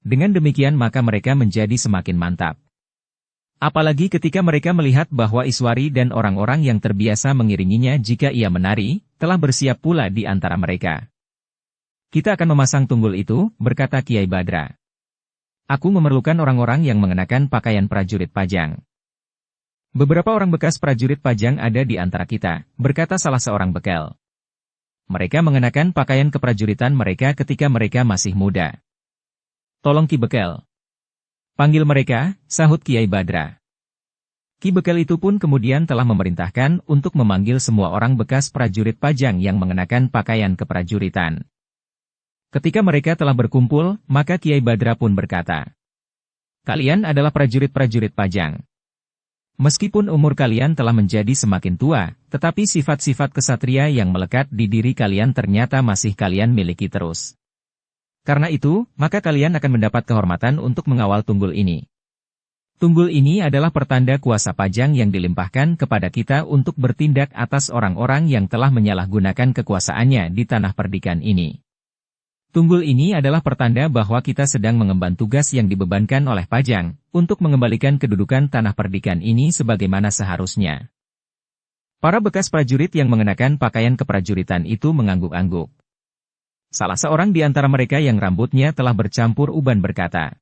Dengan demikian maka mereka menjadi semakin mantap. Apalagi ketika mereka melihat bahwa Iswari dan orang-orang yang terbiasa mengiringinya jika ia menari, telah bersiap pula di antara mereka. Kita akan memasang tunggul itu, berkata Kiai Badra. Aku memerlukan orang-orang yang mengenakan pakaian prajurit Pajang. Beberapa orang bekas prajurit Pajang ada di antara kita, berkata salah seorang bekel. Mereka mengenakan pakaian keprajuritan mereka ketika mereka masih muda. Tolong Ki Bekel. Panggil mereka, sahut Kiai Badra. Ki Bekel itu pun kemudian telah memerintahkan untuk memanggil semua orang bekas prajurit Pajang yang mengenakan pakaian keprajuritan. Ketika mereka telah berkumpul, maka Kiai Badra pun berkata, kalian adalah prajurit-prajurit Pajang. Meskipun umur kalian telah menjadi semakin tua, tetapi sifat-sifat kesatria yang melekat di diri kalian ternyata masih kalian miliki terus. Karena itu, maka kalian akan mendapat kehormatan untuk mengawal tunggul ini. Tunggul ini adalah pertanda kuasa Pajang yang dilimpahkan kepada kita untuk bertindak atas orang-orang yang telah menyalahgunakan kekuasaannya di tanah perdikan ini. Tunggul ini adalah pertanda bahwa kita sedang mengemban tugas yang dibebankan oleh Pajang, untuk mengembalikan kedudukan tanah perdikan ini sebagaimana seharusnya. Para bekas prajurit yang mengenakan pakaian keprajuritan itu mengangguk-angguk. Salah seorang di antara mereka yang rambutnya telah bercampur uban berkata,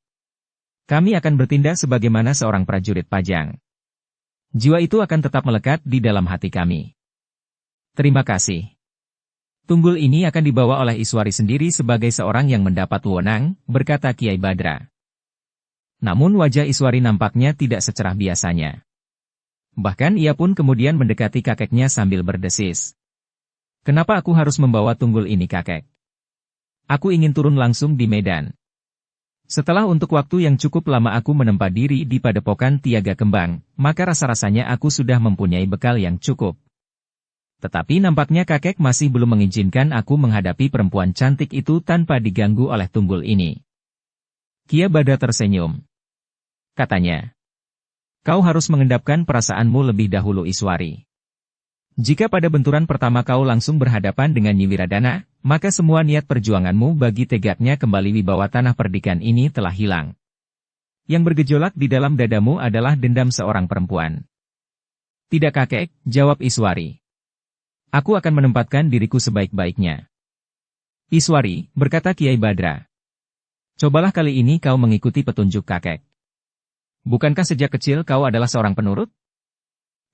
kami akan bertindak sebagaimana seorang prajurit Pajang. Jiwa itu akan tetap melekat di dalam hati kami. Terima kasih. Tunggul ini akan dibawa oleh Iswari sendiri sebagai seorang yang mendapat wewenang, berkata Kiai Badra. Namun wajah Iswari nampaknya tidak secerah biasanya. Bahkan ia pun kemudian mendekati kakeknya sambil berdesis. Kenapa aku harus membawa tunggul ini kakek? Aku ingin turun langsung di medan. Setelah untuk waktu yang cukup lama aku menempa diri di padepokan Tiaga Kembang, maka rasa-rasanya aku sudah mempunyai bekal yang cukup. Tetapi nampaknya kakek masih belum mengizinkan aku menghadapi perempuan cantik itu tanpa diganggu oleh tunggul ini. Kiai Badra tersenyum. Katanya, kau harus mengendapkan perasaanmu lebih dahulu Iswari. Jika pada benturan pertama kau langsung berhadapan dengan Nyi Wiradana, maka semua niat perjuanganmu bagi tegaknya kembali wibawa tanah perdikan ini telah hilang. Yang bergejolak di dalam dadamu adalah dendam seorang perempuan. Tidak kakek, jawab Iswari. Aku akan menempatkan diriku sebaik-baiknya. Iswari, berkata Kiai Badra. Cobalah kali ini kau mengikuti petunjuk kakek. Bukankah sejak kecil kau adalah seorang penurut?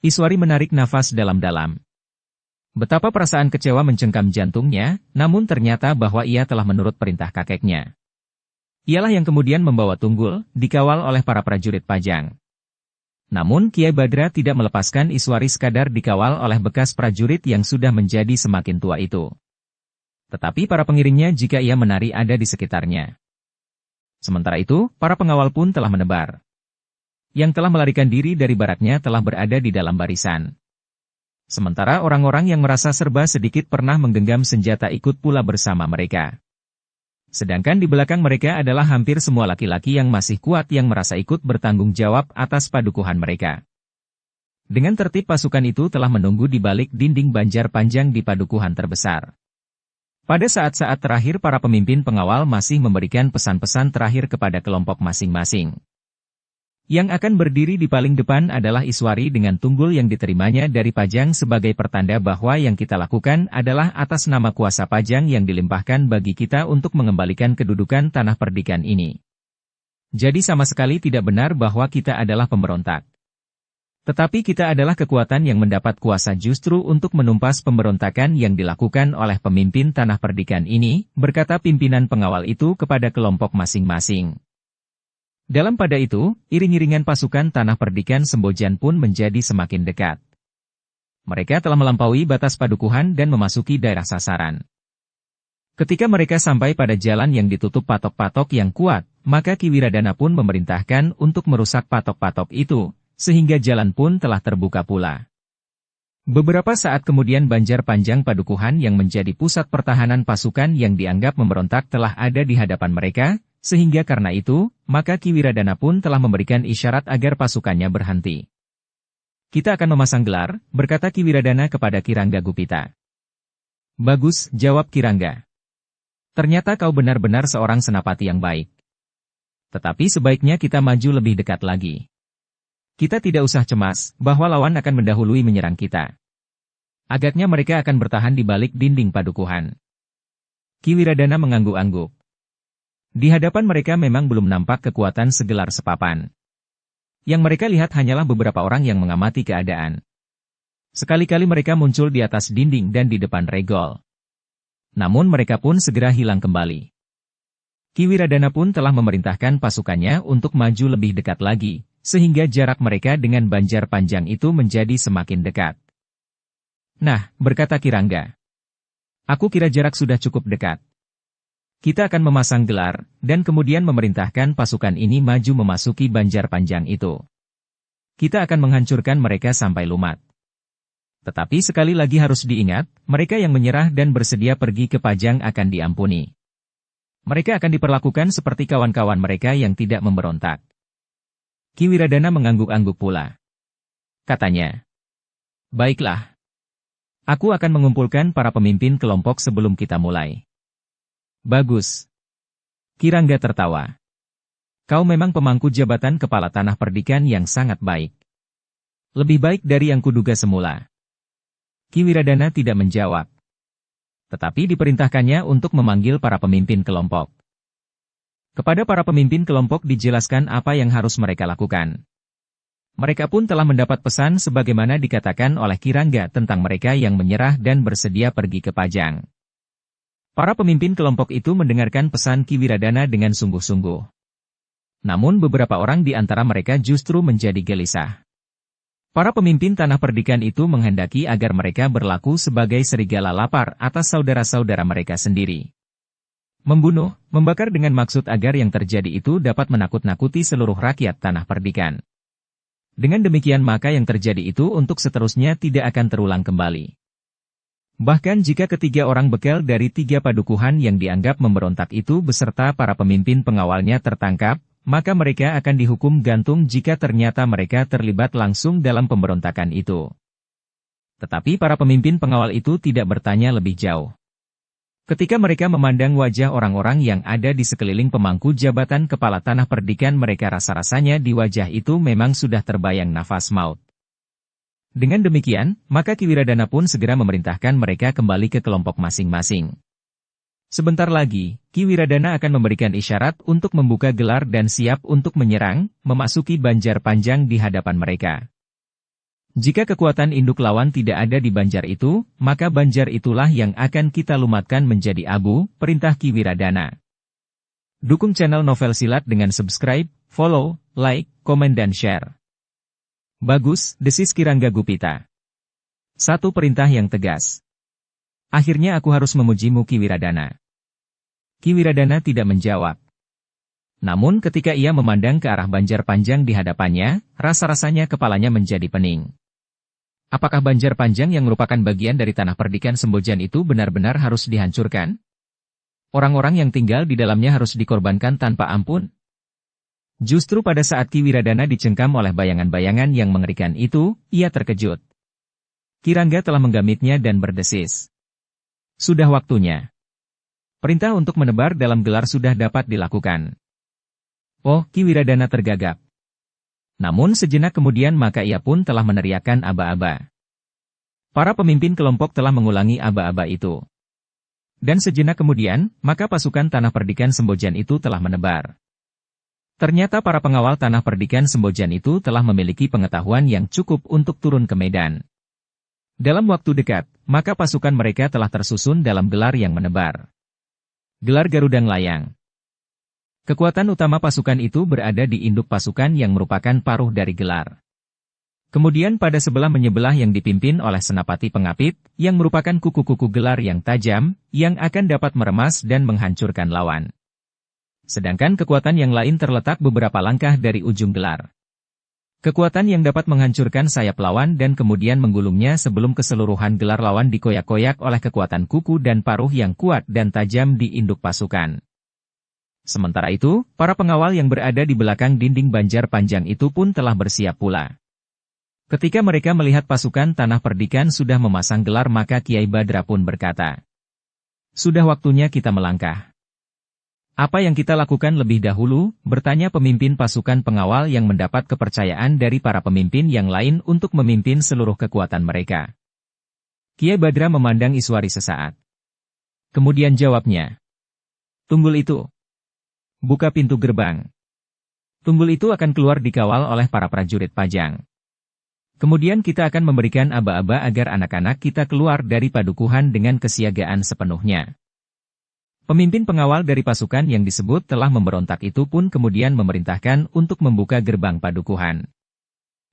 Iswari menarik nafas dalam-dalam. Betapa perasaan kecewa mencengkam jantungnya, namun ternyata bahwa ia telah menurut perintah kakeknya. Ialah yang kemudian membawa tunggul, dikawal oleh para prajurit Pajang. Namun Kiai Badra tidak melepaskan Iswari sekadar dikawal oleh bekas prajurit yang sudah menjadi semakin tua itu. Tetapi para pengiringnya jika ia menari ada di sekitarnya. Sementara itu, para pengawal pun telah menebar. Yang telah melarikan diri dari baraknya telah berada di dalam barisan. Sementara orang-orang yang merasa serba sedikit pernah menggenggam senjata ikut pula bersama mereka. Sedangkan di belakang mereka adalah hampir semua laki-laki yang masih kuat yang merasa ikut bertanggung jawab atas padukuhan mereka. Dengan tertib pasukan itu telah menunggu di balik dinding Banjar Panjang di padukuhan terbesar. Pada saat-saat terakhir para pemimpin pengawal masih memberikan pesan-pesan terakhir kepada kelompok masing-masing. Yang akan berdiri di paling depan adalah Iswari dengan tunggul yang diterimanya dari Pajang sebagai pertanda bahwa yang kita lakukan adalah atas nama kuasa Pajang yang dilimpahkan bagi kita untuk mengembalikan kedudukan tanah perdikan ini. Jadi sama sekali tidak benar bahwa kita adalah pemberontak. Tetapi kita adalah kekuatan yang mendapat kuasa justru untuk menumpas pemberontakan yang dilakukan oleh pemimpin Tanah Perdikan ini, berkata pimpinan pengawal itu kepada kelompok masing-masing. Dalam pada itu, iring-iringan pasukan Tanah Perdikan Sembojan pun menjadi semakin dekat. Mereka telah melampaui batas padukuhan dan memasuki daerah sasaran. Ketika mereka sampai pada jalan yang ditutup patok-patok yang kuat, maka Ki Wiradana pun memerintahkan untuk merusak patok-patok itu, sehingga jalan pun telah terbuka pula. Beberapa saat kemudian Banjar Panjang Padukuhan yang menjadi pusat pertahanan pasukan yang dianggap memberontak telah ada di hadapan mereka, sehingga karena itu, maka Ki Wiradana pun telah memberikan isyarat agar pasukannya berhenti. Kita akan memasang gelar, berkata Ki Wiradana kepada Kirangga Gupita. Bagus, jawab Kirangga. Ternyata kau benar-benar seorang senapati yang baik. Tetapi sebaiknya kita maju lebih dekat lagi. Kita tidak usah cemas, bahwa lawan akan mendahului menyerang kita. Agaknya mereka akan bertahan di balik dinding padukuhan. Ki Wiradana mengangguk-angguk. Di hadapan mereka memang belum nampak kekuatan segelar sepapan. Yang mereka lihat hanyalah beberapa orang yang mengamati keadaan. Sekali-kali mereka muncul di atas dinding dan di depan regol. Namun mereka pun segera hilang kembali. Ki Wiradana pun telah memerintahkan pasukannya untuk maju lebih dekat lagi, sehingga jarak mereka dengan Banjar Panjang itu menjadi semakin dekat. Nah, berkata Kirangga. Aku kira jarak sudah cukup dekat. Kita akan memasang gelar, dan kemudian memerintahkan pasukan ini maju memasuki Banjar Panjang itu. Kita akan menghancurkan mereka sampai lumat. Tetapi sekali lagi harus diingat, mereka yang menyerah dan bersedia pergi ke Pajang akan diampuni. Mereka akan diperlakukan seperti kawan-kawan mereka yang tidak memberontak. Ki Wiradana mengangguk-angguk pula. Katanya, baiklah. Aku akan mengumpulkan para pemimpin kelompok sebelum kita mulai. Bagus. Kirangga tertawa. Kau memang pemangku jabatan kepala Tanah Perdikan yang sangat baik. Lebih baik dari yang kuduga semula. Ki Wiradana tidak menjawab. Tetapi diperintahkannya untuk memanggil para pemimpin kelompok. Kepada para pemimpin kelompok dijelaskan apa yang harus mereka lakukan. Mereka pun telah mendapat pesan sebagaimana dikatakan oleh Kirangga tentang mereka yang menyerah dan bersedia pergi ke Pajang. Para pemimpin kelompok itu mendengarkan pesan Ki Wiradana dengan sungguh-sungguh. Namun beberapa orang di antara mereka justru menjadi gelisah. Para pemimpin Tanah Perdikan itu menghendaki agar mereka berlaku sebagai serigala lapar atas saudara-saudara mereka sendiri. Membunuh, membakar dengan maksud agar yang terjadi itu dapat menakut-nakuti seluruh rakyat Tanah Perdikan. Dengan demikian maka yang terjadi itu untuk seterusnya tidak akan terulang kembali. Bahkan jika ketiga orang bekel dari 3 padukuhan yang dianggap memberontak itu beserta para pemimpin pengawalnya tertangkap, maka mereka akan dihukum gantung jika ternyata mereka terlibat langsung dalam pemberontakan itu. Tetapi para pemimpin pengawal itu tidak bertanya lebih jauh. Ketika mereka memandang wajah orang-orang yang ada di sekeliling pemangku jabatan kepala Tanah Perdikan, mereka rasa-rasanya di wajah itu memang sudah terbayang nafas maut. Dengan demikian, maka Ki Wiradana pun segera memerintahkan mereka kembali ke kelompok masing-masing. Sebentar lagi, Ki Wiradana akan memberikan isyarat untuk membuka gelar dan siap untuk menyerang, memasuki Banjar Panjang di hadapan mereka. Jika kekuatan induk lawan tidak ada di Banjar itu, maka Banjar itulah yang akan kita lumatkan menjadi abu, perintah Ki Wiradana. Dukung channel Novel Silat dengan subscribe, follow, like, komen dan share. Bagus, desis Kirangga Gupita. Satu perintah yang tegas. Akhirnya aku harus memujimu Ki Wiradana. Ki Wiradana tidak menjawab. Namun ketika ia memandang ke arah Banjar Panjang di hadapannya, rasa-rasanya kepalanya menjadi pening. Apakah Banjar Panjang yang merupakan bagian dari Tanah Perdikan Sembojan itu benar-benar harus dihancurkan? Orang-orang yang tinggal di dalamnya harus dikorbankan tanpa ampun? Justru pada saat Ki Wiradana dicengkam oleh bayangan-bayangan yang mengerikan itu, ia terkejut. Kirangga telah menggamitnya dan berdesis. Sudah waktunya. Perintah untuk menebar dalam gelar sudah dapat dilakukan. Oh, Ki Wiradana tergagap. Namun sejenak kemudian maka ia pun telah meneriakkan aba-aba. Para pemimpin kelompok telah mengulangi aba-aba itu. Dan sejenak kemudian, maka pasukan Tanah Perdikan Sembojan itu telah menebar. Ternyata para pengawal tanah perdikan Sembojan itu telah memiliki pengetahuan yang cukup untuk turun ke medan. Dalam waktu dekat, maka pasukan mereka telah tersusun dalam gelar yang menebar. Gelar Garudang Layang. Kekuatan utama pasukan itu berada di induk pasukan yang merupakan paruh dari gelar. Kemudian pada sebelah menyebelah yang dipimpin oleh Senapati Pengapit, yang merupakan kuku-kuku gelar yang tajam, yang akan dapat meremas dan menghancurkan lawan. Sedangkan kekuatan yang lain terletak beberapa langkah dari ujung gelar. Kekuatan yang dapat menghancurkan sayap lawan dan kemudian menggulungnya sebelum keseluruhan gelar lawan dikoyak-koyak oleh kekuatan kuku dan paruh yang kuat dan tajam di induk pasukan. Sementara itu, para pengawal yang berada di belakang dinding Banjar Panjang itu pun telah bersiap pula. Ketika mereka melihat pasukan Tanah Perdikan sudah memasang gelar, maka Kiai Badra pun berkata, "Sudah waktunya kita melangkah." "Apa yang kita lakukan lebih dahulu?" bertanya pemimpin pasukan pengawal yang mendapat kepercayaan dari para pemimpin yang lain untuk memimpin seluruh kekuatan mereka. Kiai Badra memandang Iswari sesaat. Kemudian jawabnya, "Tunggul itu. Buka pintu gerbang. Tunggul itu akan keluar dikawal oleh para prajurit Pajang. Kemudian kita akan memberikan aba-aba agar anak-anak kita keluar dari padukuhan dengan kesiagaan sepenuhnya." Pemimpin pengawal dari pasukan yang disebut telah memberontak itu pun kemudian memerintahkan untuk membuka gerbang padukuhan.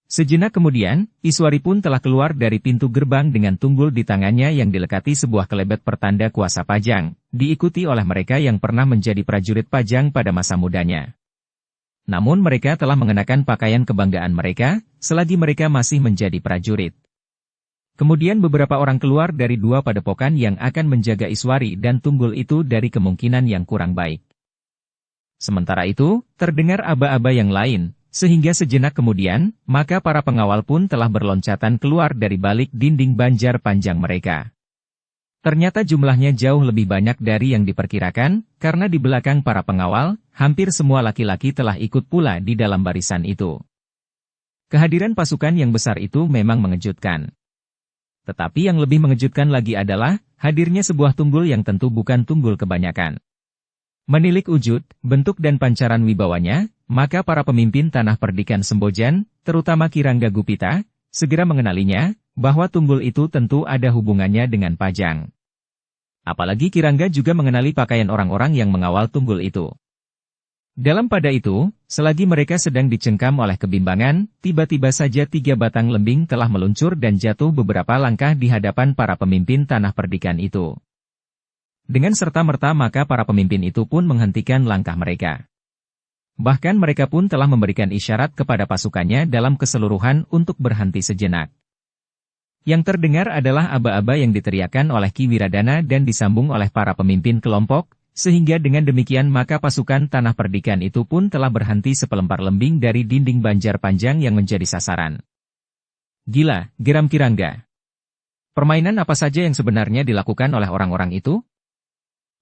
Sejenak kemudian, Iswari pun telah keluar dari pintu gerbang dengan tunggul di tangannya yang dilekati sebuah kelebet pertanda kuasa Pajang, diikuti oleh mereka yang pernah menjadi prajurit Pajang pada masa mudanya. Namun mereka telah mengenakan pakaian kebanggaan mereka, selagi mereka masih menjadi prajurit. Kemudian beberapa orang keluar dari dua padepokan yang akan menjaga Iswari dan tunggul itu dari kemungkinan yang kurang baik. Sementara itu, terdengar aba-aba yang lain, sehingga sejenak kemudian, maka para pengawal pun telah berloncatan keluar dari balik dinding Banjar Panjang mereka. Ternyata jumlahnya jauh lebih banyak dari yang diperkirakan, karena di belakang para pengawal, hampir semua laki-laki telah ikut pula di dalam barisan itu. Kehadiran pasukan yang besar itu memang mengejutkan. Tetapi yang lebih mengejutkan lagi adalah, hadirnya sebuah tunggul yang tentu bukan tunggul kebanyakan. Menilik wujud, bentuk dan pancaran wibawanya, maka para pemimpin Tanah Perdikan Sembojan, terutama Kirangga Gupita, segera mengenalinya, bahwa tunggul itu tentu ada hubungannya dengan Pajang. Apalagi Kirangga juga mengenali pakaian orang-orang yang mengawal tunggul itu. Dalam pada itu, selagi mereka sedang dicengkam oleh kebimbangan, tiba-tiba saja 3 batang lembing telah meluncur dan jatuh beberapa langkah di hadapan para pemimpin Tanah Perdikan itu. Dengan serta-merta maka para pemimpin itu pun menghentikan langkah mereka. Bahkan mereka pun telah memberikan isyarat kepada pasukannya dalam keseluruhan untuk berhenti sejenak. Yang terdengar adalah aba-aba yang diteriakan oleh Ki Wiradana dan disambung oleh para pemimpin kelompok, sehingga dengan demikian maka pasukan Tanah Perdikan itu pun telah berhenti sepelempar lembing dari dinding Banjar Panjang yang menjadi sasaran. "Gila," geram Kirangga. "Permainan apa saja yang sebenarnya dilakukan oleh orang-orang itu?"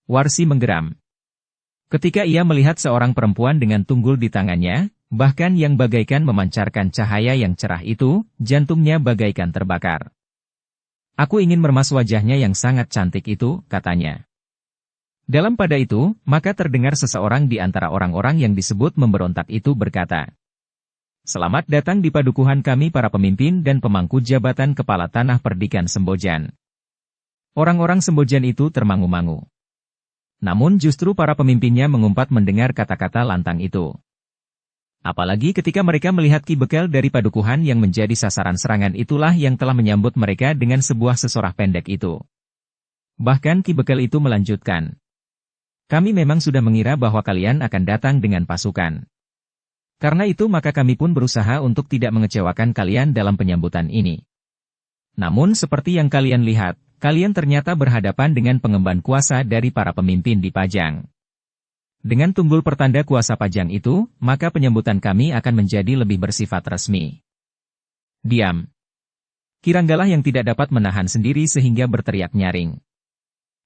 Warsi menggeram. Ketika ia melihat seorang perempuan dengan tunggul di tangannya, bahkan yang bagaikan memancarkan cahaya yang cerah itu, jantungnya bagaikan terbakar. "Aku ingin meremas wajahnya yang sangat cantik itu," katanya. Dalam pada itu, maka terdengar seseorang di antara orang-orang yang disebut memberontak itu berkata, "Selamat datang di padukuhan kami para pemimpin dan pemangku jabatan kepala Tanah Perdikan Sembojan." Orang-orang Sembojan itu termangu-mangu. Namun justru para pemimpinnya mengumpat mendengar kata-kata lantang itu. Apalagi ketika mereka melihat Ki Bekel dari padukuhan yang menjadi sasaran serangan itulah yang telah menyambut mereka dengan sebuah sesorah pendek itu. Bahkan Ki Bekel itu melanjutkan, "Kami memang sudah mengira bahwa kalian akan datang dengan pasukan. Karena itu maka kami pun berusaha untuk tidak mengecewakan kalian dalam penyambutan ini. Namun seperti yang kalian lihat, kalian ternyata berhadapan dengan pengemban kuasa dari para pemimpin di Pajang. Dengan tunggul pertanda kuasa Pajang itu, maka penyambutan kami akan menjadi lebih bersifat resmi." "Diam!" Kiranggalah yang tidak dapat menahan sendiri sehingga berteriak nyaring.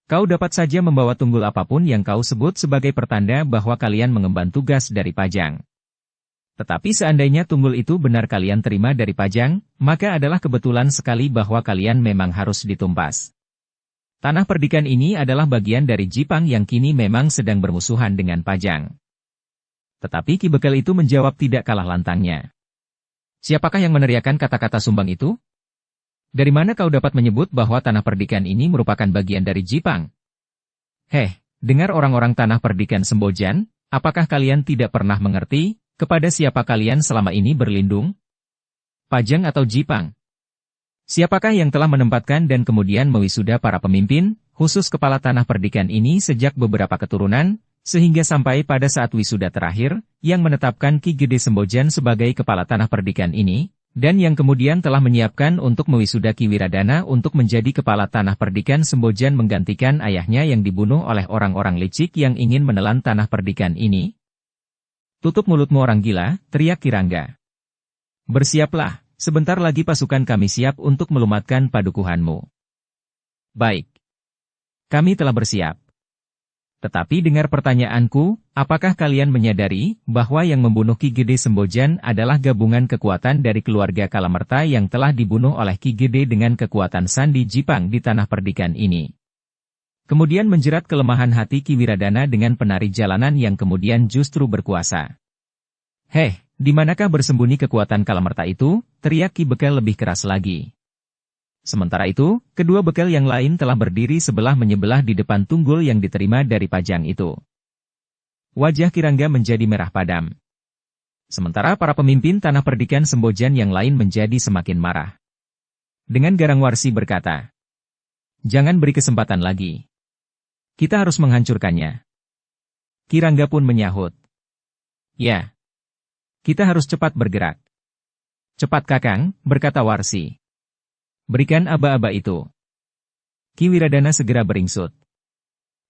"Kau dapat saja membawa tunggul apapun yang kau sebut sebagai pertanda bahwa kalian mengemban tugas dari Pajang. Tetapi seandainya tunggul itu benar kalian terima dari Pajang, maka adalah kebetulan sekali bahwa kalian memang harus ditumpas. Tanah Perdikan ini adalah bagian dari Jipang yang kini memang sedang bermusuhan dengan Pajang. Tetapi Ki Bekel itu menjawab tidak kalah lantangnya. Siapakah yang meneriakkan kata-kata sumbang itu? Dari mana kau dapat menyebut bahwa tanah perdikan ini merupakan bagian dari Jipang? Dengar orang-orang tanah perdikan Sembojan, apakah kalian tidak pernah mengerti, kepada siapa kalian selama ini berlindung? Pajang atau Jipang? Siapakah yang telah menempatkan dan kemudian mewisuda para pemimpin, khusus kepala tanah perdikan ini sejak beberapa keturunan, sehingga sampai pada saat wisuda terakhir, yang menetapkan Ki Gede Sembojan sebagai kepala tanah perdikan ini, dan yang kemudian telah menyiapkan untuk mewisuda Ki Wiradana untuk menjadi kepala tanah perdikan Sembojan menggantikan ayahnya yang dibunuh oleh orang-orang licik yang ingin menelan tanah perdikan ini? Tutup mulutmu orang gila, teriak Ki Rangga. Bersiaplah, sebentar lagi pasukan kami siap untuk melumatkan padukuhanmu. Baik. Kami telah bersiap. Tetapi dengar pertanyaanku, apakah kalian menyadari bahwa yang membunuh Ki Gede Sembojan adalah gabungan kekuatan dari keluarga Kalamerta yang telah dibunuh oleh Ki Gede dengan kekuatan Sandi Jipang di tanah perdikan ini? Kemudian menjerat kelemahan hati Ki Wiradana dengan penari jalanan yang kemudian justru berkuasa. Di manakah bersembunyi kekuatan Kalamerta itu? Teriak Ki Bekel lebih keras lagi. Sementara itu, kedua bekel yang lain telah berdiri sebelah menyebelah di depan tunggul yang diterima dari Pajang itu. Wajah Ki Rangga menjadi merah padam. Sementara para pemimpin tanah perdikan Sembojan yang lain menjadi semakin marah. Dengan garang Warsi berkata, "Jangan beri kesempatan lagi. Kita harus menghancurkannya." Ki Rangga pun menyahut, "Ya. Kita harus cepat bergerak." "Cepat Kakang," berkata Warsi. "Berikan aba-aba itu." Ki Wiradana segera beringsut.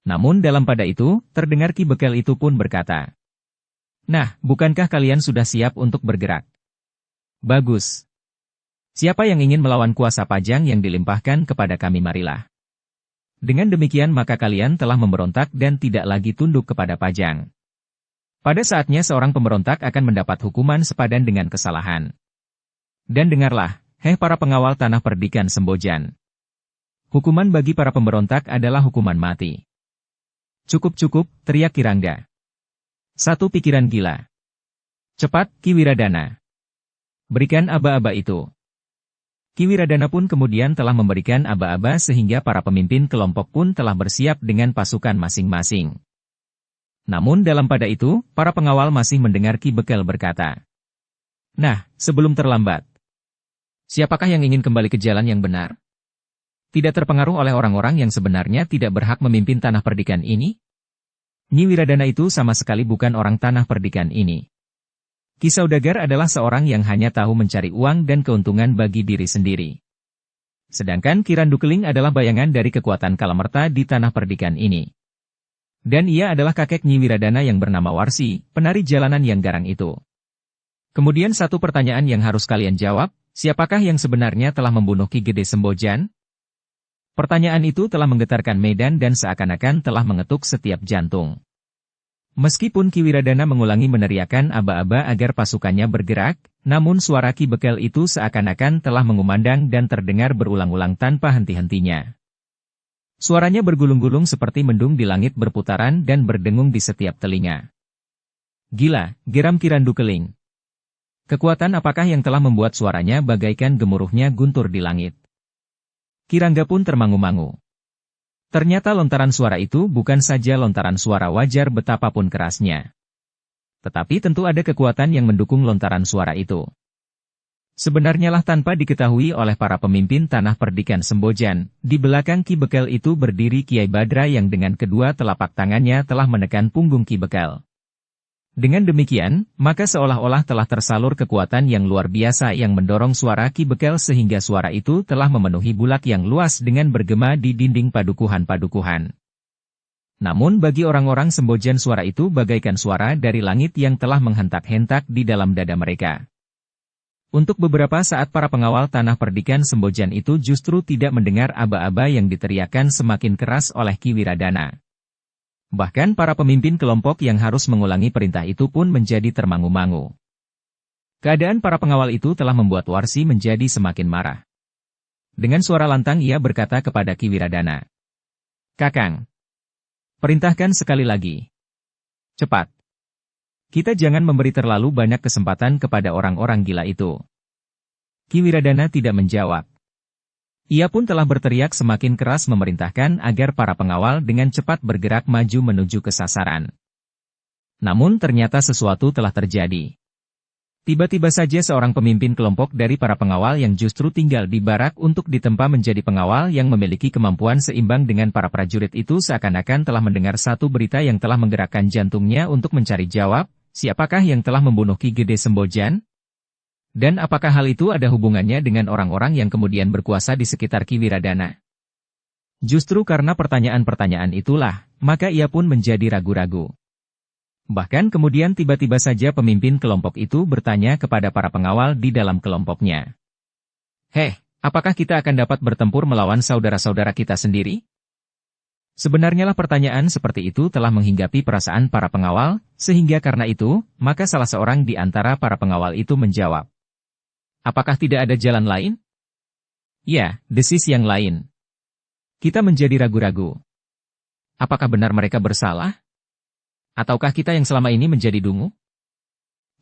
Namun dalam pada itu, terdengar Ki Bekel itu pun berkata, "Nah, bukankah kalian sudah siap untuk bergerak? Bagus. Siapa yang ingin melawan kuasa Pajang yang dilimpahkan kepada kami marilah. Dengan demikian maka kalian telah memberontak dan tidak lagi tunduk kepada Pajang. Pada saatnya seorang pemberontak akan mendapat hukuman sepadan dengan kesalahan. Dan dengarlah, para pengawal tanah perdikan Sembojan. Hukuman bagi para pemberontak adalah hukuman mati." "Cukup-cukup," teriak Ki Rangga. "Satu pikiran gila. Cepat, Ki Wiradana. Berikan aba-aba itu." Ki Wiradana pun kemudian telah memberikan aba-aba sehingga para pemimpin kelompok pun telah bersiap dengan pasukan masing-masing. Namun dalam pada itu, para pengawal masih mendengar Ki Bekel berkata, "Nah, sebelum terlambat. Siapakah yang ingin kembali ke jalan yang benar? Tidak terpengaruh oleh orang-orang yang sebenarnya tidak berhak memimpin tanah perdikan ini? Nyi Wiradana itu sama sekali bukan orang tanah perdikan ini. Ki Saudagar adalah seorang yang hanya tahu mencari uang dan keuntungan bagi diri sendiri. Sedangkan Ki Randu Keling adalah bayangan dari kekuatan Kalamerta di tanah perdikan ini. Dan ia adalah kakek Nyi Wiradana yang bernama Warsi, penari jalanan yang garang itu. Kemudian satu pertanyaan yang harus kalian jawab, siapakah yang sebenarnya telah membunuh Ki Gede Sembojan?" Pertanyaan itu telah menggetarkan medan dan seakan-akan telah mengetuk setiap jantung. Meskipun Ki Wiradana mengulangi meneriakkan aba-aba agar pasukannya bergerak, namun suara Ki Bekel itu seakan-akan telah mengumandang dan terdengar berulang-ulang tanpa henti-hentinya. Suaranya bergulung-gulung seperti mendung di langit berputaran dan berdengung di setiap telinga. "Gila," geram Ki Randu Keling. "Kekuatan apakah yang telah membuat suaranya bagaikan gemuruhnya guntur di langit?" Ki Rangga pun termangu-mangu. Ternyata lontaran suara itu bukan saja lontaran suara wajar betapapun kerasnya. Tetapi tentu ada kekuatan yang mendukung lontaran suara itu. Sebenarnya lah tanpa diketahui oleh para pemimpin tanah perdikan Sembojan, di belakang Ki Bekel itu berdiri Kiai Badra yang dengan kedua telapak tangannya telah menekan punggung Ki Bekel. Dengan demikian, maka seolah-olah telah tersalur kekuatan yang luar biasa yang mendorong suara Ki Bekel sehingga suara itu telah memenuhi bulak yang luas dengan bergema di dinding padukuhan-padukuhan. Namun bagi orang-orang Sembojan suara itu bagaikan suara dari langit yang telah menghentak-hentak di dalam dada mereka. Untuk beberapa saat para pengawal tanah perdikan Sembojan itu justru tidak mendengar aba-aba yang diteriakkan semakin keras oleh Ki Wiradana. Bahkan para pemimpin kelompok yang harus mengulangi perintah itu pun menjadi termangu-mangu. Keadaan para pengawal itu telah membuat Warsi menjadi semakin marah. Dengan suara lantang ia berkata kepada Ki Wiradana, "Kakang, perintahkan sekali lagi. Cepat." Kita jangan memberi terlalu banyak kesempatan kepada orang-orang gila itu. Ki Wiradana tidak menjawab. Ia pun telah berteriak semakin keras memerintahkan agar para pengawal dengan cepat bergerak maju menuju ke sasaran. Namun ternyata sesuatu telah terjadi. Tiba-tiba saja seorang pemimpin kelompok dari para pengawal yang justru tinggal di barak untuk ditempa menjadi pengawal yang memiliki kemampuan seimbang dengan para prajurit itu seakan-akan telah mendengar satu berita yang telah menggerakkan jantungnya untuk mencari jawab, siapakah yang telah membunuh Ki Gede Sembojan? Dan apakah hal itu ada hubungannya dengan orang-orang yang kemudian berkuasa di sekitar Ki Wiradana? Justru karena pertanyaan-pertanyaan itulah, maka ia pun menjadi ragu-ragu. Bahkan kemudian tiba-tiba saja pemimpin kelompok itu bertanya kepada para pengawal di dalam kelompoknya. Apakah kita akan dapat bertempur melawan saudara-saudara kita sendiri? Sebenarnya lah pertanyaan seperti itu telah menghinggapi perasaan para pengawal, sehingga karena itu, maka salah seorang di antara para pengawal itu menjawab. Apakah tidak ada jalan lain? Ya, desis yang lain. Kita menjadi ragu-ragu. Apakah benar mereka bersalah? Ataukah kita yang selama ini menjadi dungu?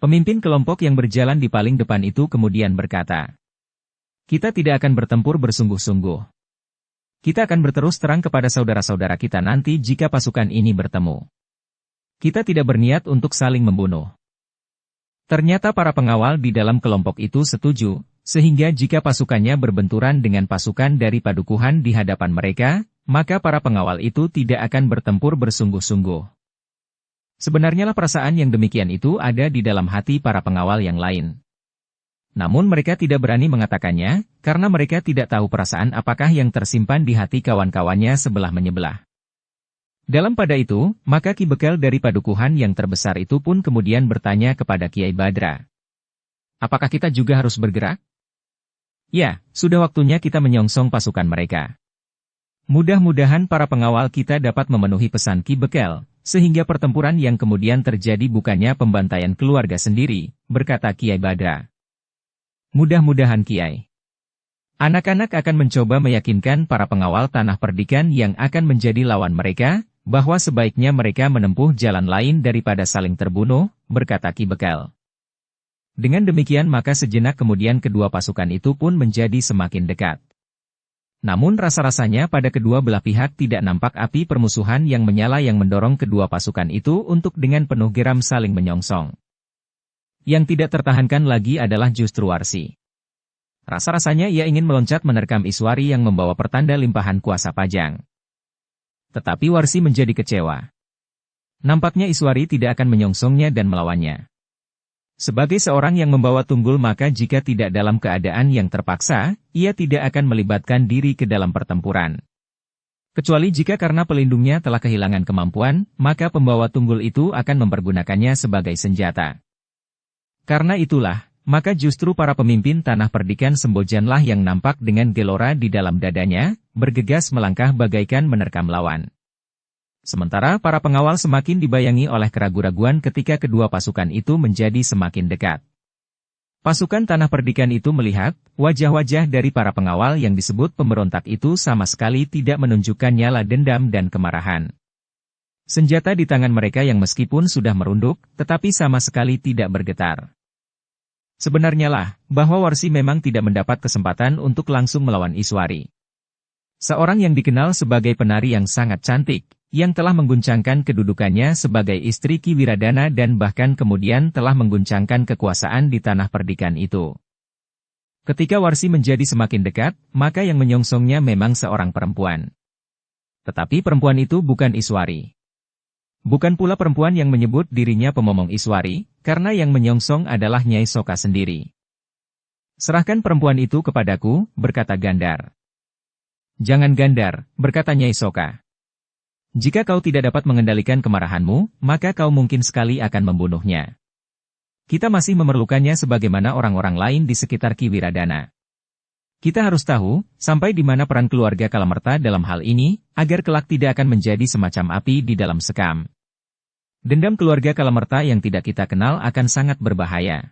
Pemimpin kelompok yang berjalan di paling depan itu kemudian berkata, kita tidak akan bertempur bersungguh-sungguh. Kita akan berterus terang kepada saudara-saudara kita nanti jika pasukan ini bertemu. Kita tidak berniat untuk saling membunuh. Ternyata para pengawal di dalam kelompok itu setuju, sehingga jika pasukannya berbenturan dengan pasukan dari padukuhan di hadapan mereka, maka para pengawal itu tidak akan bertempur bersungguh-sungguh. Sebenarnya lah perasaan yang demikian itu ada di dalam hati para pengawal yang lain. Namun mereka tidak berani mengatakannya, karena mereka tidak tahu perasaan apakah yang tersimpan di hati kawan-kawannya sebelah menyebelah. Dalam pada itu, maka Ki Bekel dari padukuhan yang terbesar itu pun kemudian bertanya kepada Kiai Badra. Apakah kita juga harus bergerak? Ya, sudah waktunya kita menyongsong pasukan mereka. Mudah-mudahan para pengawal kita dapat memenuhi pesan Ki Bekel, sehingga pertempuran yang kemudian terjadi bukannya pembantaian keluarga sendiri, berkata Kiai Badra. Mudah-mudahan Kiai. Anak-anak akan mencoba meyakinkan para pengawal Tanah Perdikan yang akan menjadi lawan mereka, bahwa sebaiknya mereka menempuh jalan lain daripada saling terbunuh, berkata Ki Bekel. Dengan demikian maka sejenak kemudian kedua pasukan itu pun menjadi semakin dekat. Namun rasa-rasanya pada kedua belah pihak tidak nampak api permusuhan yang menyala yang mendorong kedua pasukan itu untuk dengan penuh geram saling menyongsong. Yang tidak tertahankan lagi adalah justru Warsi. Rasa-rasanya ia ingin meloncat menerkam Iswari yang membawa pertanda limpahan kuasa Pajang. Tetapi Warsi menjadi kecewa. Nampaknya Iswari tidak akan menyongsongnya dan melawannya. Sebagai seorang yang membawa tunggul maka jika tidak dalam keadaan yang terpaksa, ia tidak akan melibatkan diri ke dalam pertempuran. Kecuali jika karena pelindungnya telah kehilangan kemampuan, maka pembawa tunggul itu akan mempergunakannya sebagai senjata. Karena itulah, maka justru para pemimpin Tanah Perdikan Sembojanlah yang nampak dengan gelora di dalam dadanya, bergegas melangkah bagaikan menerkam lawan. Sementara para pengawal semakin dibayangi oleh keraguan-raguan ketika kedua pasukan itu menjadi semakin dekat. Pasukan Tanah Perdikan itu melihat, wajah-wajah dari para pengawal yang disebut pemberontak itu sama sekali tidak menunjukkan nyala dendam dan kemarahan. Senjata di tangan mereka yang meskipun sudah merunduk, tetapi sama sekali tidak bergetar. Sebenarnya lah, bahwa Warsi memang tidak mendapat kesempatan untuk langsung melawan Iswari. Seorang yang dikenal sebagai penari yang sangat cantik, yang telah mengguncangkan kedudukannya sebagai istri Ki Wiradana dan bahkan kemudian telah mengguncangkan kekuasaan di Tanah Perdikan itu. Ketika Warsi menjadi semakin dekat, maka yang menyongsongnya memang seorang perempuan. Tetapi perempuan itu bukan Iswari. Bukan pula perempuan yang menyebut dirinya pemomong Iswari, karena yang menyongsong adalah Nyai Soka sendiri. Serahkan perempuan itu kepadaku, berkata Gandar. Jangan Gandar, berkata Nyai Soka. Jika kau tidak dapat mengendalikan kemarahanmu, maka kau mungkin sekali akan membunuhnya. Kita masih memerlukannya sebagaimana orang-orang lain di sekitar Ki Wiradana. Kita harus tahu, sampai di mana peran keluarga Kalamerta dalam hal ini, agar kelak tidak akan menjadi semacam api di dalam sekam. Dendam keluarga Kalamerta yang tidak kita kenal akan sangat berbahaya.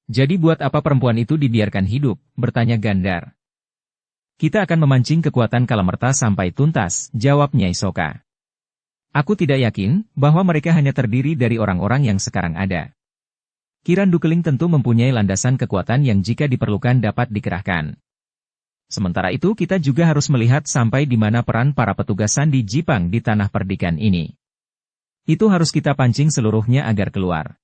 Jadi buat apa perempuan itu dibiarkan hidup, bertanya Gandar. Kita akan memancing kekuatan Kalamerta sampai tuntas, jawab Nyai Soka. Aku tidak yakin bahwa mereka hanya terdiri dari orang-orang yang sekarang ada. Kirandukeling tentu mempunyai landasan kekuatan yang jika diperlukan dapat dikerahkan. Sementara itu kita juga harus melihat sampai di mana peran para petugas sandi Jipang di tanah perdikan ini. Itu harus kita pancing seluruhnya agar keluar.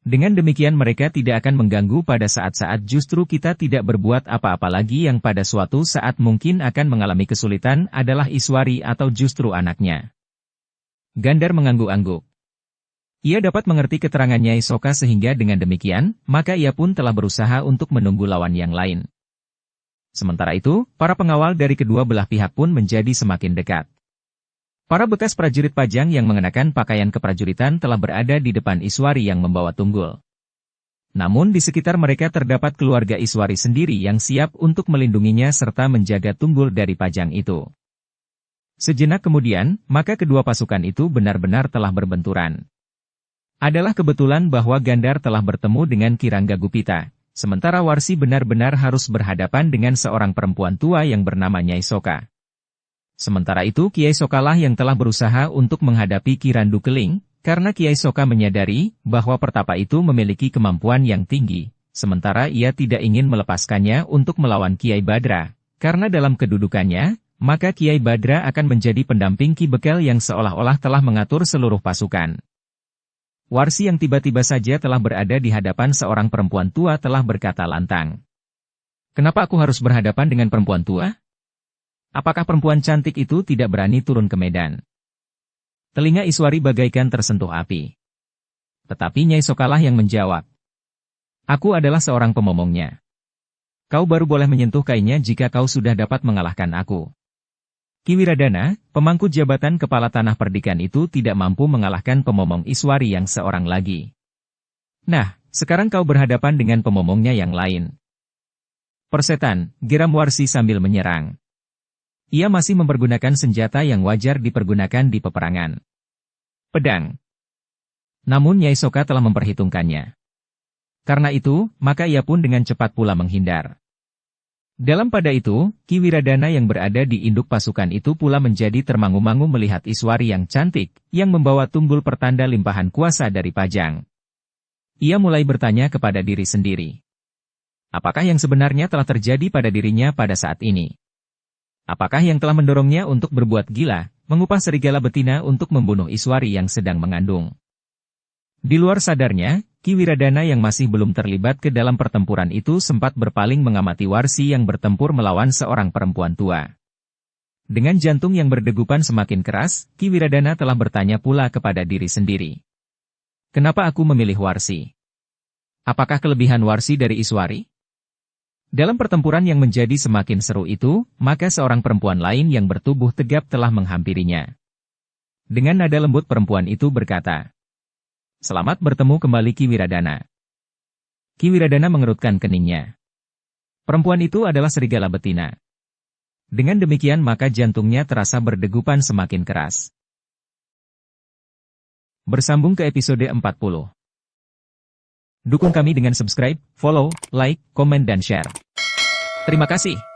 Dengan demikian mereka tidak akan mengganggu pada saat-saat justru kita tidak berbuat apa-apa lagi yang pada suatu saat mungkin akan mengalami kesulitan adalah Iswari atau justru anaknya. Gandar mengangguk-angguk. Ia dapat mengerti keterangan Nyai Soka sehingga dengan demikian, maka ia pun telah berusaha untuk menunggu lawan yang lain. Sementara itu, para pengawal dari kedua belah pihak pun menjadi semakin dekat. Para bekas prajurit Pajang yang mengenakan pakaian keprajuritan telah berada di depan Iswari yang membawa tunggul. Namun di sekitar mereka terdapat keluarga Iswari sendiri yang siap untuk melindunginya serta menjaga tunggul dari Pajang itu. Sejenak kemudian, maka kedua pasukan itu benar-benar telah berbenturan. Adalah kebetulan bahwa Gandar telah bertemu dengan Kirangga Gupita, sementara Warsi benar-benar harus berhadapan dengan seorang perempuan tua yang bernama Nyai Soka. Sementara itu Kiai Sokalah yang telah berusaha untuk menghadapi Kirandukeling, karena Kiai Soka menyadari bahwa pertapa itu memiliki kemampuan yang tinggi, sementara ia tidak ingin melepaskannya untuk melawan Kiai Badra, karena dalam kedudukannya, maka Kiai Badra akan menjadi pendamping Ki Bekel yang seolah-olah telah mengatur seluruh pasukan. Warsi yang tiba-tiba saja telah berada di hadapan seorang perempuan tua telah berkata lantang. Kenapa aku harus berhadapan dengan perempuan tua? Apakah perempuan cantik itu tidak berani turun ke medan? Telinga Iswari bagaikan tersentuh api. Tetapi Nyai Sokalah yang menjawab. Aku adalah seorang pemomongnya. Kau baru boleh menyentuh kainnya jika kau sudah dapat mengalahkan aku. Ki Wiradana, pemangku jabatan kepala tanah perdikan itu tidak mampu mengalahkan pemomong Iswari yang seorang lagi. Nah, sekarang kau berhadapan dengan pemomongnya yang lain. Persetan, geram Warsi sambil menyerang. Ia masih mempergunakan senjata yang wajar dipergunakan di peperangan. Pedang. Namun Nyai Soka telah memperhitungkannya. Karena itu, maka ia pun dengan cepat pula menghindar. Dalam pada itu, Ki Wiradana yang berada di induk pasukan itu pula menjadi termangu-mangu melihat Iswari yang cantik, yang membawa tunggul pertanda limpahan kuasa dari Pajang. Ia mulai bertanya kepada diri sendiri. Apakah yang sebenarnya telah terjadi pada dirinya pada saat ini? Apakah yang telah mendorongnya untuk berbuat gila, mengupah serigala betina untuk membunuh Iswari yang sedang mengandung? Di luar sadarnya, Ki Wiradana yang masih belum terlibat ke dalam pertempuran itu sempat berpaling mengamati Warsi yang bertempur melawan seorang perempuan tua. Dengan jantung yang berdegupan semakin keras, Ki Wiradana telah bertanya pula kepada diri sendiri. Kenapa aku memilih Warsi? Apakah kelebihan Warsi dari Iswari? Dalam pertempuran yang menjadi semakin seru itu, maka seorang perempuan lain yang bertubuh tegap telah menghampirinya. Dengan nada lembut perempuan itu berkata, "Selamat bertemu kembali Ki Wiradana." Ki Wiradana mengerutkan keningnya. Perempuan itu adalah serigala betina. Dengan demikian maka jantungnya terasa berdegupan semakin keras. Bersambung ke episode 40. Dukung kami dengan subscribe, follow, like, komen dan share. Terima kasih.